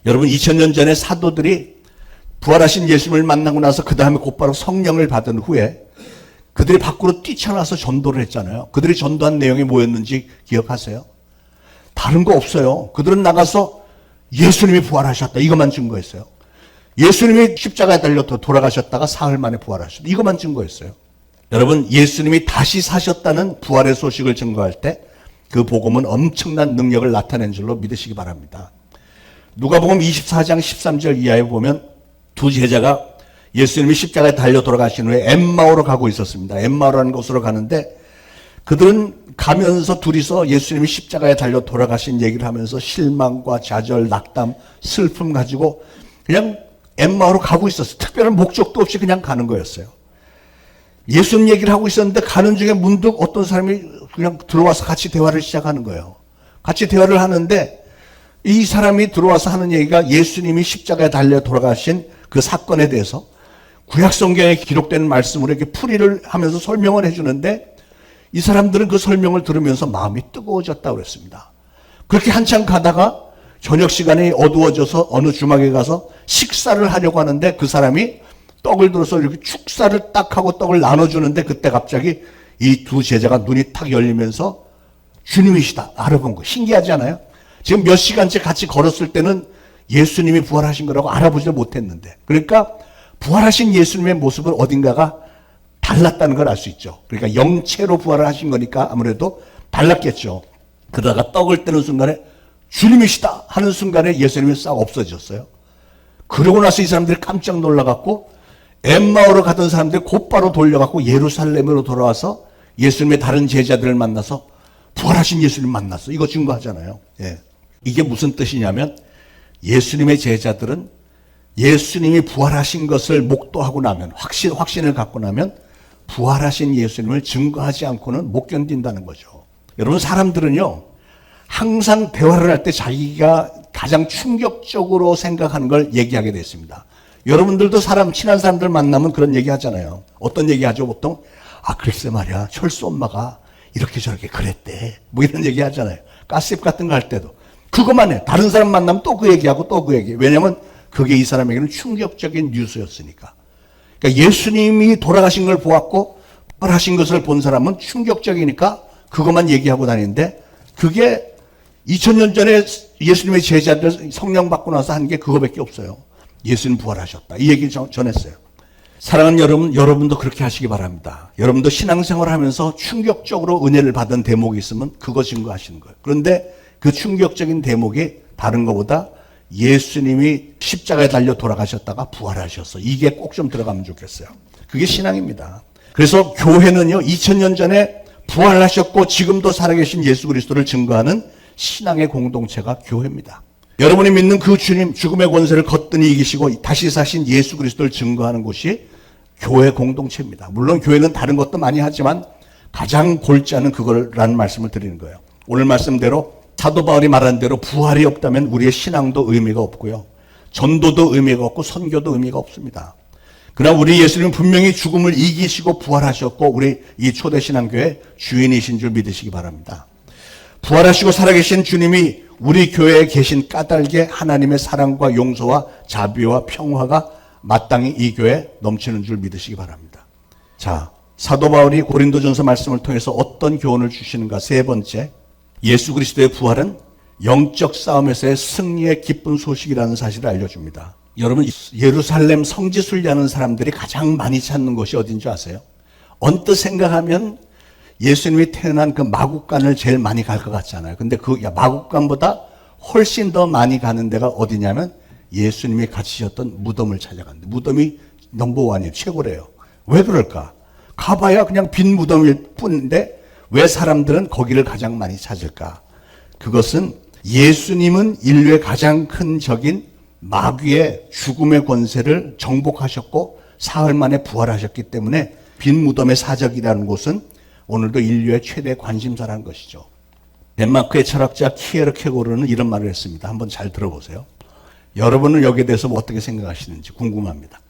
여러분, 2000년 전에 사도들이 부활하신 예수님을 만나고 나서 그 다음에 곧바로 성령을 받은 후에 그들이 밖으로 뛰쳐나서 전도를 했잖아요. 그들이 전도한 내용이 뭐였는지 기억하세요? 다른 거 없어요. 그들은 나가서 예수님이 부활하셨다, 이것만 증거했어요. 예수님이 십자가에 달려 돌아가셨다가 사흘 만에 부활하셨다, 이것만 증거했어요. 여러분, 예수님이 다시 사셨다는 부활의 소식을 증거할 때 그 복음은 엄청난 능력을 나타낸 줄로 믿으시기 바랍니다. 누가복음 24장 13절 이하에 보면 두 제자가 예수님이 십자가에 달려 돌아가신 후에 엠마오로 가고 있었습니다. 엠마오라는 곳으로 가는데 그들은 가면서 둘이서 예수님이 십자가에 달려 돌아가신 얘기를 하면서 실망과 좌절, 낙담, 슬픔 가지고 그냥 엠마오로 가고 있었어요. 특별한 목적도 없이 그냥 가는 거였어요. 예수님 얘기를 하고 있었는데 가는 중에 문득 어떤 사람이 그냥 들어와서 같이 대화를 시작하는 거예요. 같이 대화를 하는데 이 사람이 들어와서 하는 얘기가 예수님이 십자가에 달려 돌아가신 그 사건에 대해서 구약 성경에 기록되는 말씀으로 이렇게 풀이를 하면서 설명을 해주는데, 이 사람들은 그 설명을 들으면서 마음이 뜨거워졌다고 그랬습니다. 그렇게 한참 가다가 저녁 시간이 어두워져서 어느 주막에 가서 식사를 하려고 하는데 그 사람이 떡을 들어서 이렇게 축사를 딱 하고 떡을 나눠주는데 그때 갑자기 이 두 제자가 눈이 탁 열리면서 주님이시다 알아본 거. 신기하지 않아요? 지금 몇 시간째 같이 걸었을 때는 예수님이 부활하신 거라고 알아보지도 못했는데, 그러니까 부활하신 예수님의 모습은 어딘가가 달랐다는 걸 알 수 있죠. 그러니까 영체로 부활을 하신 거니까 아무래도 달랐겠죠. 그러다가 떡을 떼는 순간에 주님이시다 하는 순간에 예수님이 싹 없어졌어요. 그러고 나서 이 사람들이 깜짝 놀라갖고 엠마오로 가던 사람들이 곧바로 돌려갖고 예루살렘으로 돌아와서 예수님의 다른 제자들을 만나서 부활하신 예수님 만났어. 이거 증거하잖아요. 예. 이게 무슨 뜻이냐면 예수님의 제자들은 예수님이 부활하신 것을 목도하고 나면, 확신을 갖고 나면 부활하신 예수님을 증거하지 않고는 못 견딘다는 거죠. 여러분, 사람들은요, 항상 대화를 할 때 자기가 가장 충격적으로 생각하는 걸 얘기하게 됐습니다. 여러분들도 친한 사람들 만나면 그런 얘기 하잖아요. 어떤 얘기 하죠, 보통? 글쎄 말이야, 철수 엄마가 이렇게 저렇게 그랬대. 뭐 이런 얘기 하잖아요. 가십 같은 거 할 때도. 그것만 해. 다른 사람 만나면 또 그 얘기하고 또 그 얘기. 왜냐면 그게 이 사람에게는 충격적인 뉴스였으니까. 그러니까 예수님이 돌아가신 걸 보았고 부활하신 것을 본 사람은 충격적이니까 그것만 얘기하고 다니는데, 그게 2000년 전에 예수님의 제자들 성령 받고 나서 한 게 그거밖에 없어요. 예수님 부활하셨다, 이 얘기 전했어요. 사랑하는 여러분, 여러분도 그렇게 하시기 바랍니다. 여러분도 신앙생활을 하면서 충격적으로 은혜를 받은 대목이 있으면 그거 증거하시는 거예요. 그런데 그 충격적인 대목이 다른 것보다 예수님이 십자가에 달려 돌아가셨다가 부활하셨어, 이게 꼭 좀 들어가면 좋겠어요. 그게 신앙입니다. 그래서 교회는요, 2000년 전에 부활하셨고 지금도 살아계신 예수 그리스도를 증거하는 신앙의 공동체가 교회입니다. 여러분이 믿는 그 주님, 죽음의 권세를 거뜬히 이기시고 다시 사신 예수 그리스도를 증거하는 곳이 교회 공동체입니다. 물론 교회는 다른 것도 많이 하지만 가장 골자는 그거라는 말씀을 드리는 거예요. 오늘 말씀대로 사도 바울이 말한 대로 부활이 없다면 우리의 신앙도 의미가 없고요. 전도도 의미가 없고 선교도 의미가 없습니다. 그러나 우리 예수님은 분명히 죽음을 이기시고 부활하셨고 우리 이 초대신앙교회 주인이신 줄 믿으시기 바랍니다. 부활하시고 살아계신 주님이 우리 교회에 계신 까닭에 하나님의 사랑과 용서와 자비와 평화가 마땅히 이 교회에 넘치는 줄 믿으시기 바랍니다. 자, 사도 바울이 고린도전서 말씀을 통해서 어떤 교훈을 주시는가? 세 번째, 예수 그리스도의 부활은 영적 싸움에서의 승리의 기쁜 소식이라는 사실을 알려줍니다. 여러분, 예루살렘 성지 순례하는 사람들이 가장 많이 찾는 곳이 어딘지 아세요? 언뜻 생각하면 예수님이 태어난 그 마국간을 제일 많이 갈 것 같잖아요. 근데 그 마국간보다 훨씬 더 많이 가는 데가 어디냐면 예수님이 갇히셨던 무덤을 찾아간다. 무덤이 넘버원이에요. 최고래요. 왜 그럴까? 가봐야 그냥 빈 무덤일 뿐인데 왜 사람들은 거기를 가장 많이 찾을까? 그것은 예수님은 인류의 가장 큰 적인 마귀의 죽음의 권세를 정복하셨고 사흘 만에 부활하셨기 때문에 빈 무덤의 사적이라는 곳은 오늘도 인류의 최대 관심사라는 것이죠. 덴마크의 철학자 키에르케고르는 이런 말을 했습니다. 한번 잘 들어보세요. 여러분은 여기에 대해서 어떻게 생각하시는지 궁금합니다.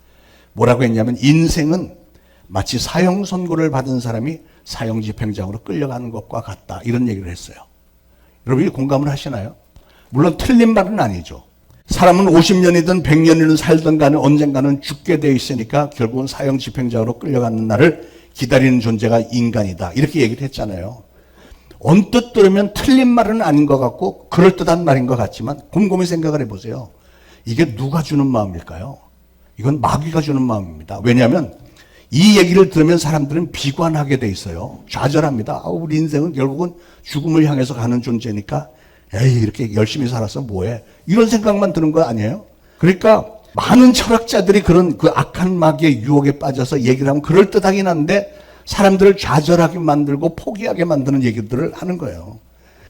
뭐라고 했냐면 인생은 마치 사형 선고를 받은 사람이 사형 집행장으로 끌려가는 것과 같다. 이런 얘기를 했어요. 여러분이 공감을 하시나요? 물론 틀린 말은 아니죠. 사람은 50년이든 100년이든 살던 간에 언젠가는 죽게 되어 있으니까 결국은 사형 집행장으로 끌려가는 날을 기다리는 존재가 인간이다. 이렇게 얘기를 했잖아요. 언뜻 들으면 틀린 말은 아닌 것 같고 그럴듯한 말인 것 같지만 곰곰이 생각을 해보세요. 이게 누가 주는 마음일까요? 이건 마귀가 주는 마음입니다. 왜냐하면 이 얘기를 들으면 사람들은 비관하게 돼 있어요. 좌절합니다. 우리 인생은 결국은 죽음을 향해서 가는 존재니까 에이 이렇게 열심히 살아서 뭐해? 이런 생각만 드는 거 아니에요? 그러니까 많은 철학자들이 그런 그 악한 마귀의 유혹에 빠져서 얘기를 하면 그럴듯하긴 한데 사람들을 좌절하게 만들고 포기하게 만드는 얘기들을 하는 거예요.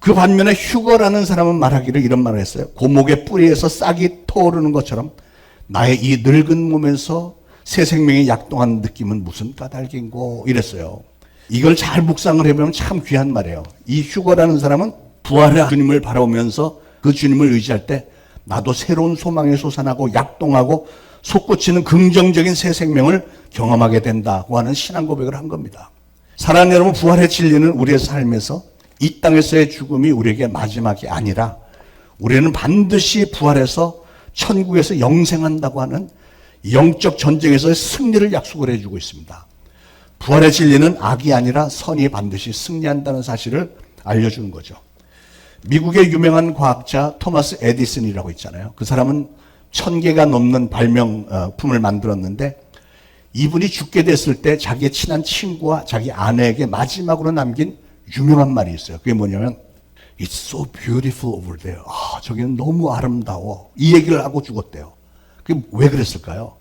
그 반면에 휴거라는 사람은 말하기를 이런 말을 했어요. 고목의 뿌리에서 싹이 터오르는 것처럼 나의 이 늙은 몸에서 새 생명이 약동하는 느낌은 무슨 까닭인고 이랬어요. 이걸 잘 묵상을 해보면 참 귀한 말이에요. 이 휴거라는 사람은 부활의 주님을 바라보면서 그 주님을 의지할 때 나도 새로운 소망에 솟아나고 약동하고 솟구치는 긍정적인 새 생명을 경험하게 된다고 하는 신앙 고백을 한 겁니다. 사랑하는 여러분, 부활의 진리는 우리의 삶에서 이 땅에서의 죽음이 우리에게 마지막이 아니라 우리는 반드시 부활해서 천국에서 영생한다고 하는 영적 전쟁에서의 승리를 약속을 해주고 있습니다. 부활의 진리는 악이 아니라 선이 반드시 승리한다는 사실을 알려주는 거죠. 미국의 유명한 과학자 토마스 에디슨이라고 있잖아요. 그 사람은 1000개가 넘는 발명품을 만들었는데 이분이 죽게 됐을 때 자기의 친한 친구와 자기 아내에게 마지막으로 남긴 유명한 말이 있어요. 그게 뭐냐면 It's so beautiful over there. 저기는 너무 아름다워. 이 얘기를 하고 죽었대요. 그게 왜 그랬을까요?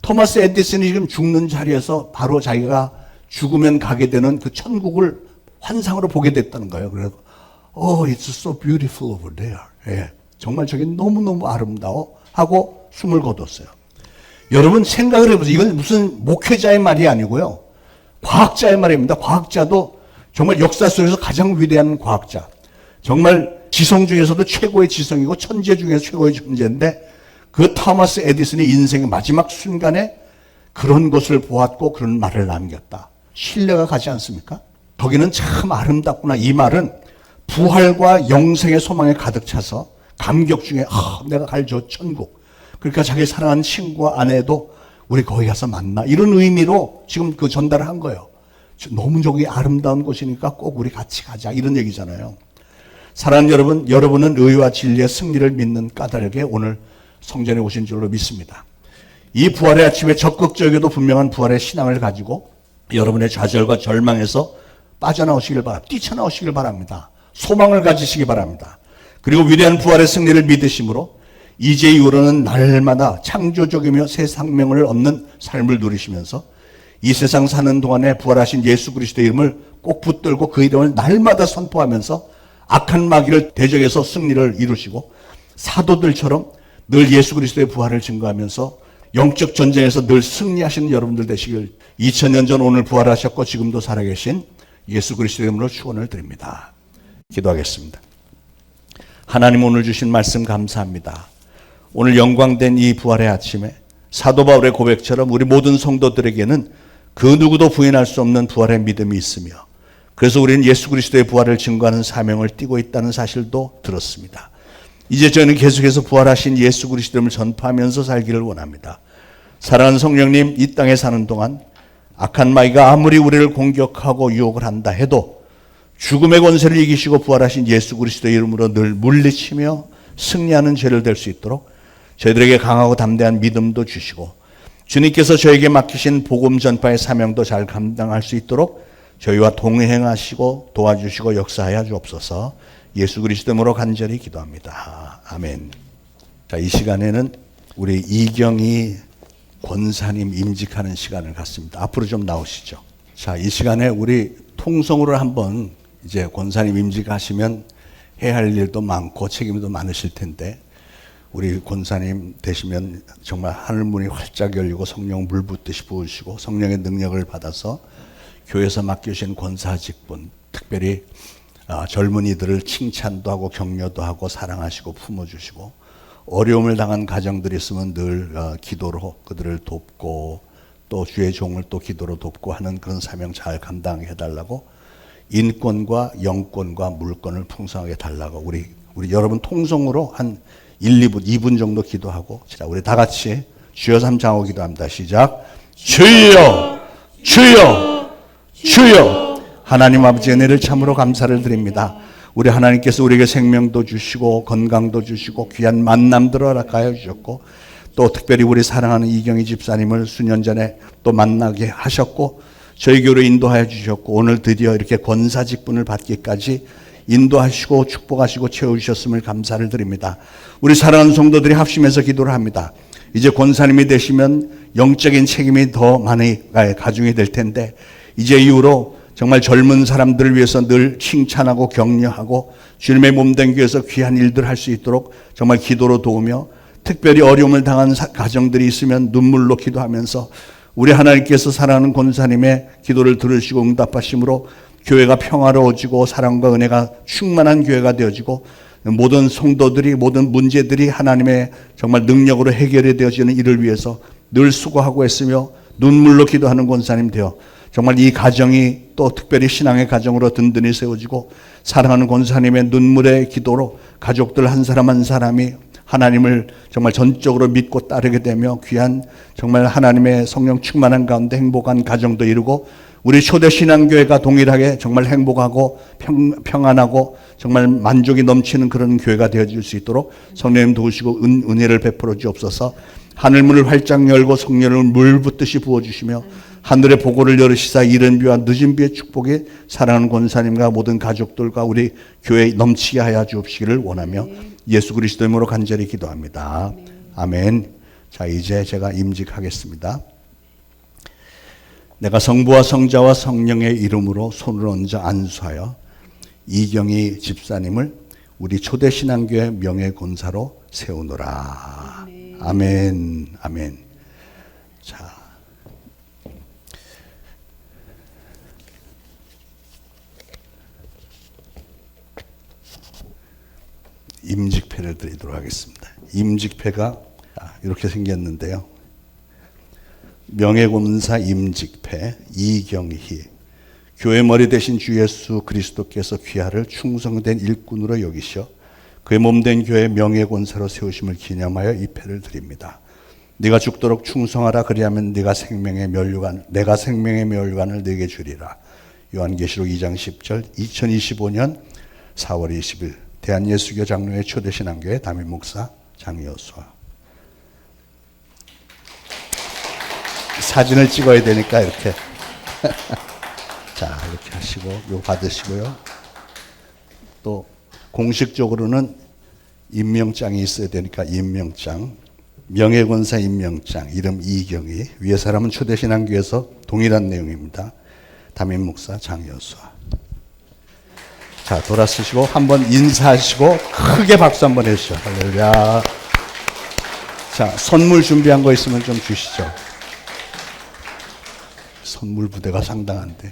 토마스 에디슨이 지금 죽는 자리에서 바로 자기가 죽으면 가게 되는 그 천국을 환상으로 보게 됐다는 거예요. 그래서 it's so beautiful over there. 예, 정말 저기 너무너무 아름다워 하고 숨을 거뒀어요. 여러분 생각을 해보세요. 이건 무슨 목회자의 말이 아니고요. 과학자의 말입니다. 과학자도 정말 역사 속에서 가장 위대한 과학자. 정말 지성 중에서도 최고의 지성이고 천재 중에서 최고의 천재인데 그 토마스 에디슨이 인생의 마지막 순간에 그런 것을 보았고 그런 말을 남겼다. 신뢰가 가지 않습니까? 거기는 참 아름답구나. 이 말은 부활과 영생의 소망에 가득 차서 감격 중에 내가 갈 저 천국. 그러니까 자기 사랑하는 친구와 아내도 우리 거기 가서 만나. 이런 의미로 지금 그 전달을 한 거예요. 너무 저기 아름다운 곳이니까 꼭 우리 같이 가자. 이런 얘기잖아요. 사랑하는 여러분, 여러분은 의와 진리의 승리를 믿는 까닭에 오늘 성전에 오신 줄로 믿습니다. 이 부활의 아침에 적극적이고도 분명한 부활의 신앙을 가지고 여러분의 좌절과 절망에서 빠져나오시길 바랍니다. 뛰쳐나오시길 바랍니다. 소망을 가지시기 바랍니다. 그리고 위대한 부활의 승리를 믿으심으로 이제 이후로는 날마다 창조적이며 새 생명을 얻는 삶을 누리시면서 이 세상 사는 동안에 부활하신 예수 그리스도의 이름을 꼭 붙들고 그 이름을 날마다 선포하면서 악한 마귀를 대적해서 승리를 이루시고 사도들처럼 늘 예수 그리스도의 부활을 증거하면서 영적 전쟁에서 늘 승리하시는 여러분들 되시길 2000년 전 오늘 부활하셨고 지금도 살아계신 예수 그리스도의 이름으로 축원을 드립니다. 기도하겠습니다. 하나님, 오늘 주신 말씀 감사합니다. 오늘 영광된 이 부활의 아침에 사도 바울의 고백처럼 우리 모든 성도들에게는 그 누구도 부인할 수 없는 부활의 믿음이 있으며, 그래서 우리는 예수 그리스도의 부활을 증거하는 사명을 띠고 있다는 사실도 들었습니다. 이제 저희는 계속해서 부활하신 예수 그리스도를 전파하면서 살기를 원합니다. 사랑하는 성령님, 이 땅에 사는 동안 악한 마귀가 아무리 우리를 공격하고 유혹을 한다 해도 죽음의 권세를 이기시고 부활하신 예수 그리스도의 이름으로 늘 물리치며 승리하는 죄를 될 수 있도록 저희들에게 강하고 담대한 믿음도 주시고, 주님께서 저에게 맡기신 복음 전파의 사명도 잘 감당할 수 있도록 저희와 동행하시고 도와주시고 역사하여 주옵소서. 예수 그리스도로 간절히 기도합니다. 아멘. 자, 이 시간에는 우리 이경희 권사님 임직하는 시간을 갖습니다. 앞으로 좀 나오시죠. 자, 이 시간에 우리 통성으로 한번 이제 권사님 임직하시면 해야 할 일도 많고 책임도 많으실 텐데, 우리 권사님 되시면 정말 하늘문이 활짝 열리고 성령 물 붓듯이 부으시고 성령의 능력을 받아서 교회에서 맡겨주신 권사 직분, 특별히 젊은이들을 칭찬도 하고 격려도 하고 사랑하시고 품어주시고, 어려움을 당한 가정들이 있으면 늘 기도로 그들을 돕고 또 주의 종을 또 기도로 돕고 하는 그런 사명 잘 감당해달라고, 인권과 영권과 물권을 풍성하게 달라고 우리 여러분 통성으로 한 2분 정도 기도하고, 자, 우리 다 같이 주여 삼창하고 기도합니다. 시작. 주여, 주여, 주여. 하나님 아버지, 은혜를 참으로 감사를 드립니다. 우리 하나님께서 우리에게 생명도 주시고 건강도 주시고 귀한 만남들을 허락하여 주셨고, 또 특별히 우리 사랑하는 이경희 집사님을 수년 전에 또 만나게 하셨고 저희 교회로 인도하여 주셨고, 오늘 드디어 이렇게 권사 직분을 받기까지 인도하시고 축복하시고 채워주셨음을 감사를 드립니다. 우리 사랑하는 성도들이 합심해서 기도를 합니다. 이제 권사님이 되시면 영적인 책임이 더 많이 가중이 될 텐데, 이제 이후로 정말 젊은 사람들을 위해서 늘 칭찬하고 격려하고 주님의 몸된 교회에서 귀한 일들 할 수 있도록 정말 기도로 도우며, 특별히 어려움을 당한 가정들이 있으면 눈물로 기도하면서 우리 하나님께서 사랑하는 권사님의 기도를 들으시고 응답하심으로 교회가 평화로워지고 사랑과 은혜가 충만한 교회가 되어지고, 모든 성도들이 모든 문제들이 하나님의 정말 능력으로 해결이 되어지는 일을 위해서 늘 수고하고 했으며 눈물로 기도하는 권사님 되어 정말 이 가정이 또 특별히 신앙의 가정으로 든든히 세워지고, 사랑하는 권사님의 눈물의 기도로 가족들 한 사람 한 사람이 하나님을 정말 전적으로 믿고 따르게 되며 귀한 정말 하나님의 성령 충만한 가운데 행복한 가정도 이루고, 우리 초대신앙교회가 동일하게 정말 행복하고 평안하고 정말 만족이 넘치는 그런 교회가 되어질 수 있도록 성령님 도우시고 은혜를 베풀어 주옵소서. 하늘문을 활짝 열고 성령을 물 붓듯이 부어주시며 하늘의 보고를 열으시사 이른 비와 늦은 비의 축복이 사랑하는 권사님과 모든 가족들과 우리 교회에 넘치게 하여 주옵시기를 원하며 예수 그리스도 이름으로 간절히 기도합니다. 아멘. 자, 이제 제가 임직하겠습니다. 내가 성부와 성자와 성령의 이름으로 손을 얹어 안수하여 이경희 집사님을 우리 초대신앙교회 명예권사로 세우노라. 아멘. 아멘. 자, 임직패를 드리도록 하겠습니다. 임직패가 이렇게 생겼는데요. 명예권사 임직패 이경희, 교회 머리 대신 주 예수 그리스도께서 귀하를 충성된 일꾼으로 여기셔 그의 몸된 교회 명예권사로 세우심을 기념하여 이 패를 드립니다. 네가 죽도록 충성하라. 그리하면 내가 생명의 멸류관을 네게 주리라. 요한계시록 2장 10절. 2025년 4월 20일 대한예수교 장로회 초대신앙교회 담임 목사 장여수아. 사진을 찍어야 되니까 이렇게 자, 이렇게 하시고 이거 받으시고요. 또 공식적으로는 임명장이 있어야 되니까 임명장, 명예권사 임명장, 이름 이경희, 위에 사람은 초대신앙교회에서 동일한 내용입니다. 담임 목사 장여수아. 자, 돌아서시고 한번 인사하시고 크게 박수 한번 해주시죠. 할렐루야. 자, 선물 준비한 거 있으면 좀 주시죠. 선물 부대가 상당한데.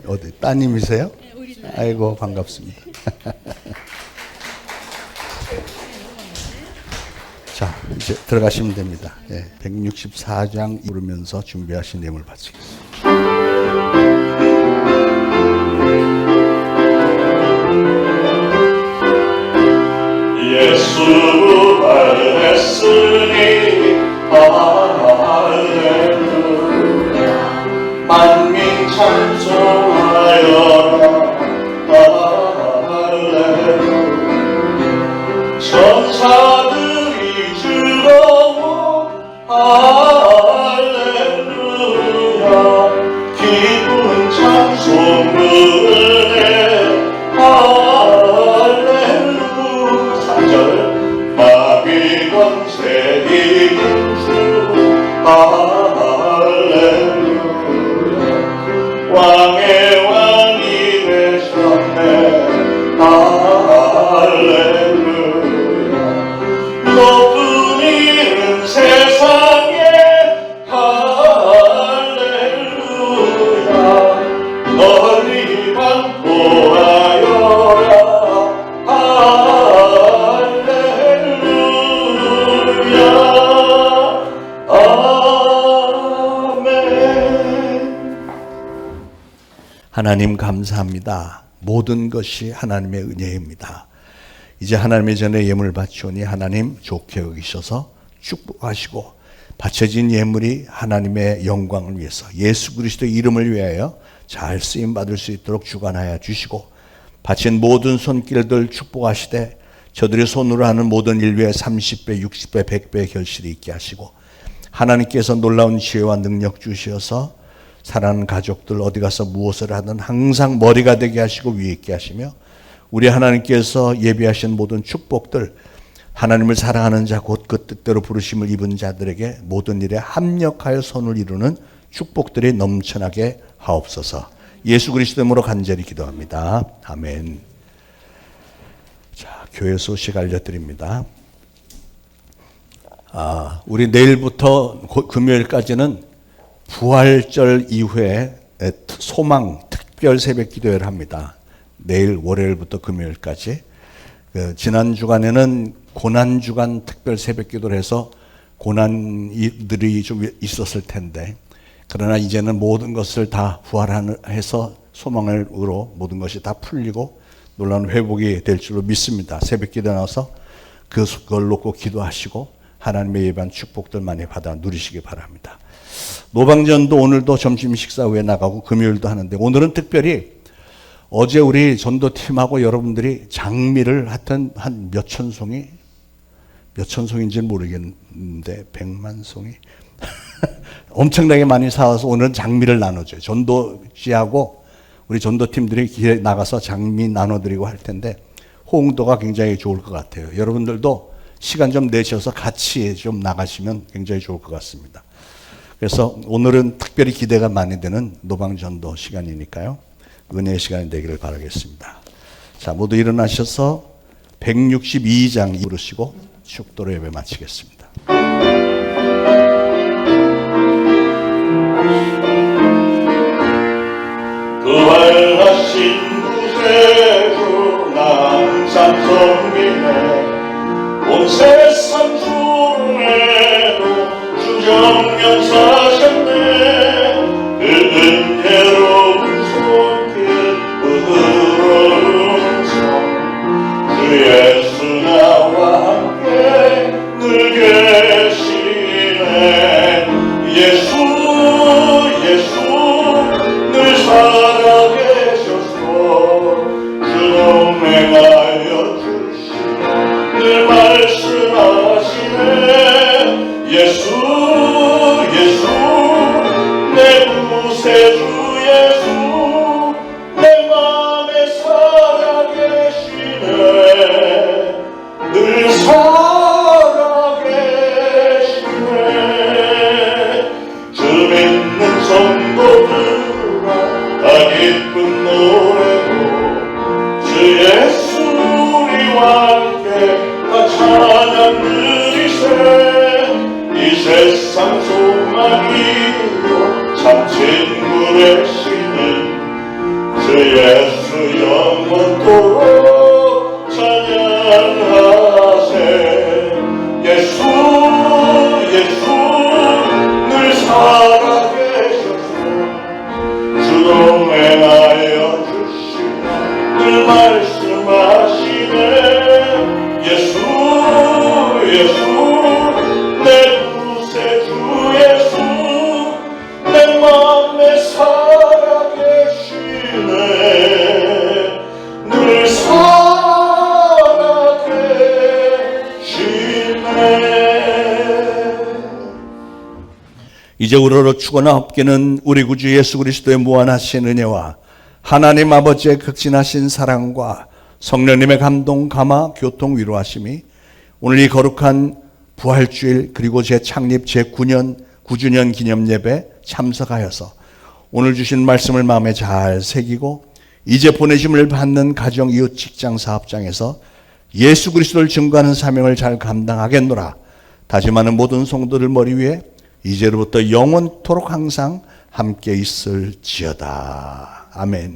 어디 따님이세요? 아이고 반갑습니다. 자, 이제 들어가시면 됩니다. 164장 부르면서 준비하신 예물 바치겠습니다. 예수 부활했으니 할렐루야 만민 찬송하여라 할렐루야 천사들이 즐거워 할렐루야 기쁜 찬송 노래 할렐루야 3절 마귀 권세 이긴 주 할렐루야 왕의 왕이 되셨네 할렐루야 높은 이름 세상에 할렐루야 멀리 반포하여라 할렐루야 아멘. 하나님 감사합니다. 모든 것이 하나님의 은혜입니다. 이제 하나님의 전에 예물 바치오니 하나님 좋게 여기셔서 축복하시고 바쳐진 예물이 하나님의 영광을 위해서 예수 그리스도의 이름을 위하여 잘 쓰임 받을 수 있도록 주관하여 주시고 바친 모든 손길들 축복하시되 저들의 손으로 하는 모든 일 위에 30배, 60배, 100배의 결실이 있게 하시고 하나님께서 놀라운 지혜와 능력 주시어서 사랑하는 가족들 어디 가서 무엇을 하든 항상 머리가 되게 하시고 위에 있게 하시며 우리 하나님께서 예비하신 모든 축복들 하나님을 사랑하는 자 곧 그 뜻대로 부르심을 입은 자들에게 모든 일에 합력하여 선을 이루는 축복들이 넘쳐나게 하옵소서. 예수 그리스도 이름으로 간절히 기도합니다. 아멘. 자, 교회 소식 알려드립니다. 우리 내일부터 금요일까지는 부활절 이후에 소망 특별 새벽 기도회를 합니다. 내일 월요일부터 금요일까지. 지난 주간에는 고난 주간 특별 새벽 기도를 해서 고난들이 좀 있었을 텐데 그러나 이제는 모든 것을 다 부활해서 소망으로 모든 것이 다 풀리고 놀라운 회복이 될 줄로 믿습니다. 새벽 기도 나와서 그걸 놓고 기도하시고 하나님의 예배한 축복들 많이 받아 누리시기 바랍니다. 노방전도 오늘도 점심 식사 후에 나가고 금요일도 하는데 오늘은 특별히 어제 우리 전도팀하고 여러분들이 장미를 하여튼 한 몇천 송이 송인지는 모르겠는데 100만 송이 엄청나게 많이 사와서 오늘은 장미를 나눠줘요. 전도지하고 우리 전도팀들이 길에 나가서 장미 나눠드리고 할 텐데 호응도가 굉장히 좋을 것 같아요. 여러분들도 시간 좀 내셔서 같이 좀 나가시면 굉장히 좋을 것 같습니다. 그래서 오늘은 특별히 기대가 많이 되는 노방전도 시간이니까요. 은혜의 시간이 되기를 바라겠습니다. 자, 모두 일어나셔서 162장 부르시고 축도로 예배 마치겠습니다. 부활하신 구세주 난 찬송이네 온 세상 주름에도 주정연사셨네 그 은혜로운 손길 부드러운 성 주 예수 나와 함께 늘 계시네 예수 늘 살아계셔서 주 동행하여 주시네 늘 말씀하시네 예수 내 구세주 예수 내 맘에 살아계시네 늘 살아계시네 주 믿는 성도들아 다 기쁜 노래로 주 예수 우리와 함께 다 찬양 드리세 이 세상 소망이요 참 친구 되시는 예수 영원토록 찬양하세. 예수 예수 늘 살아계셔서 주로 행하여 주시며 늘 말씀하시네. 예수 예수 내 구세주 예수 내 맘에 살아계시네. 늘 살아계시네. 이제 우러러 죽거나 없기는 우리 구주 예수 그리스도의 무한하신 은혜와 하나님 아버지의 극진하신 사랑과 성령님의 감동, 감화, 교통, 위로하심이 오늘 이 거룩한 부활주일 그리고 재창립 제9년 9주년 기념 예배 참석하여서 오늘 주신 말씀을 마음에 잘 새기고 이제 보내심을 받는 가정, 이웃, 직장, 사업장에서 예수 그리스도를 증거하는 사명을 잘 감당하겠노라 다짐하는 모든 성도들 머리 위에 이제로부터 영원토록 항상 함께 있을지어다. 아멘.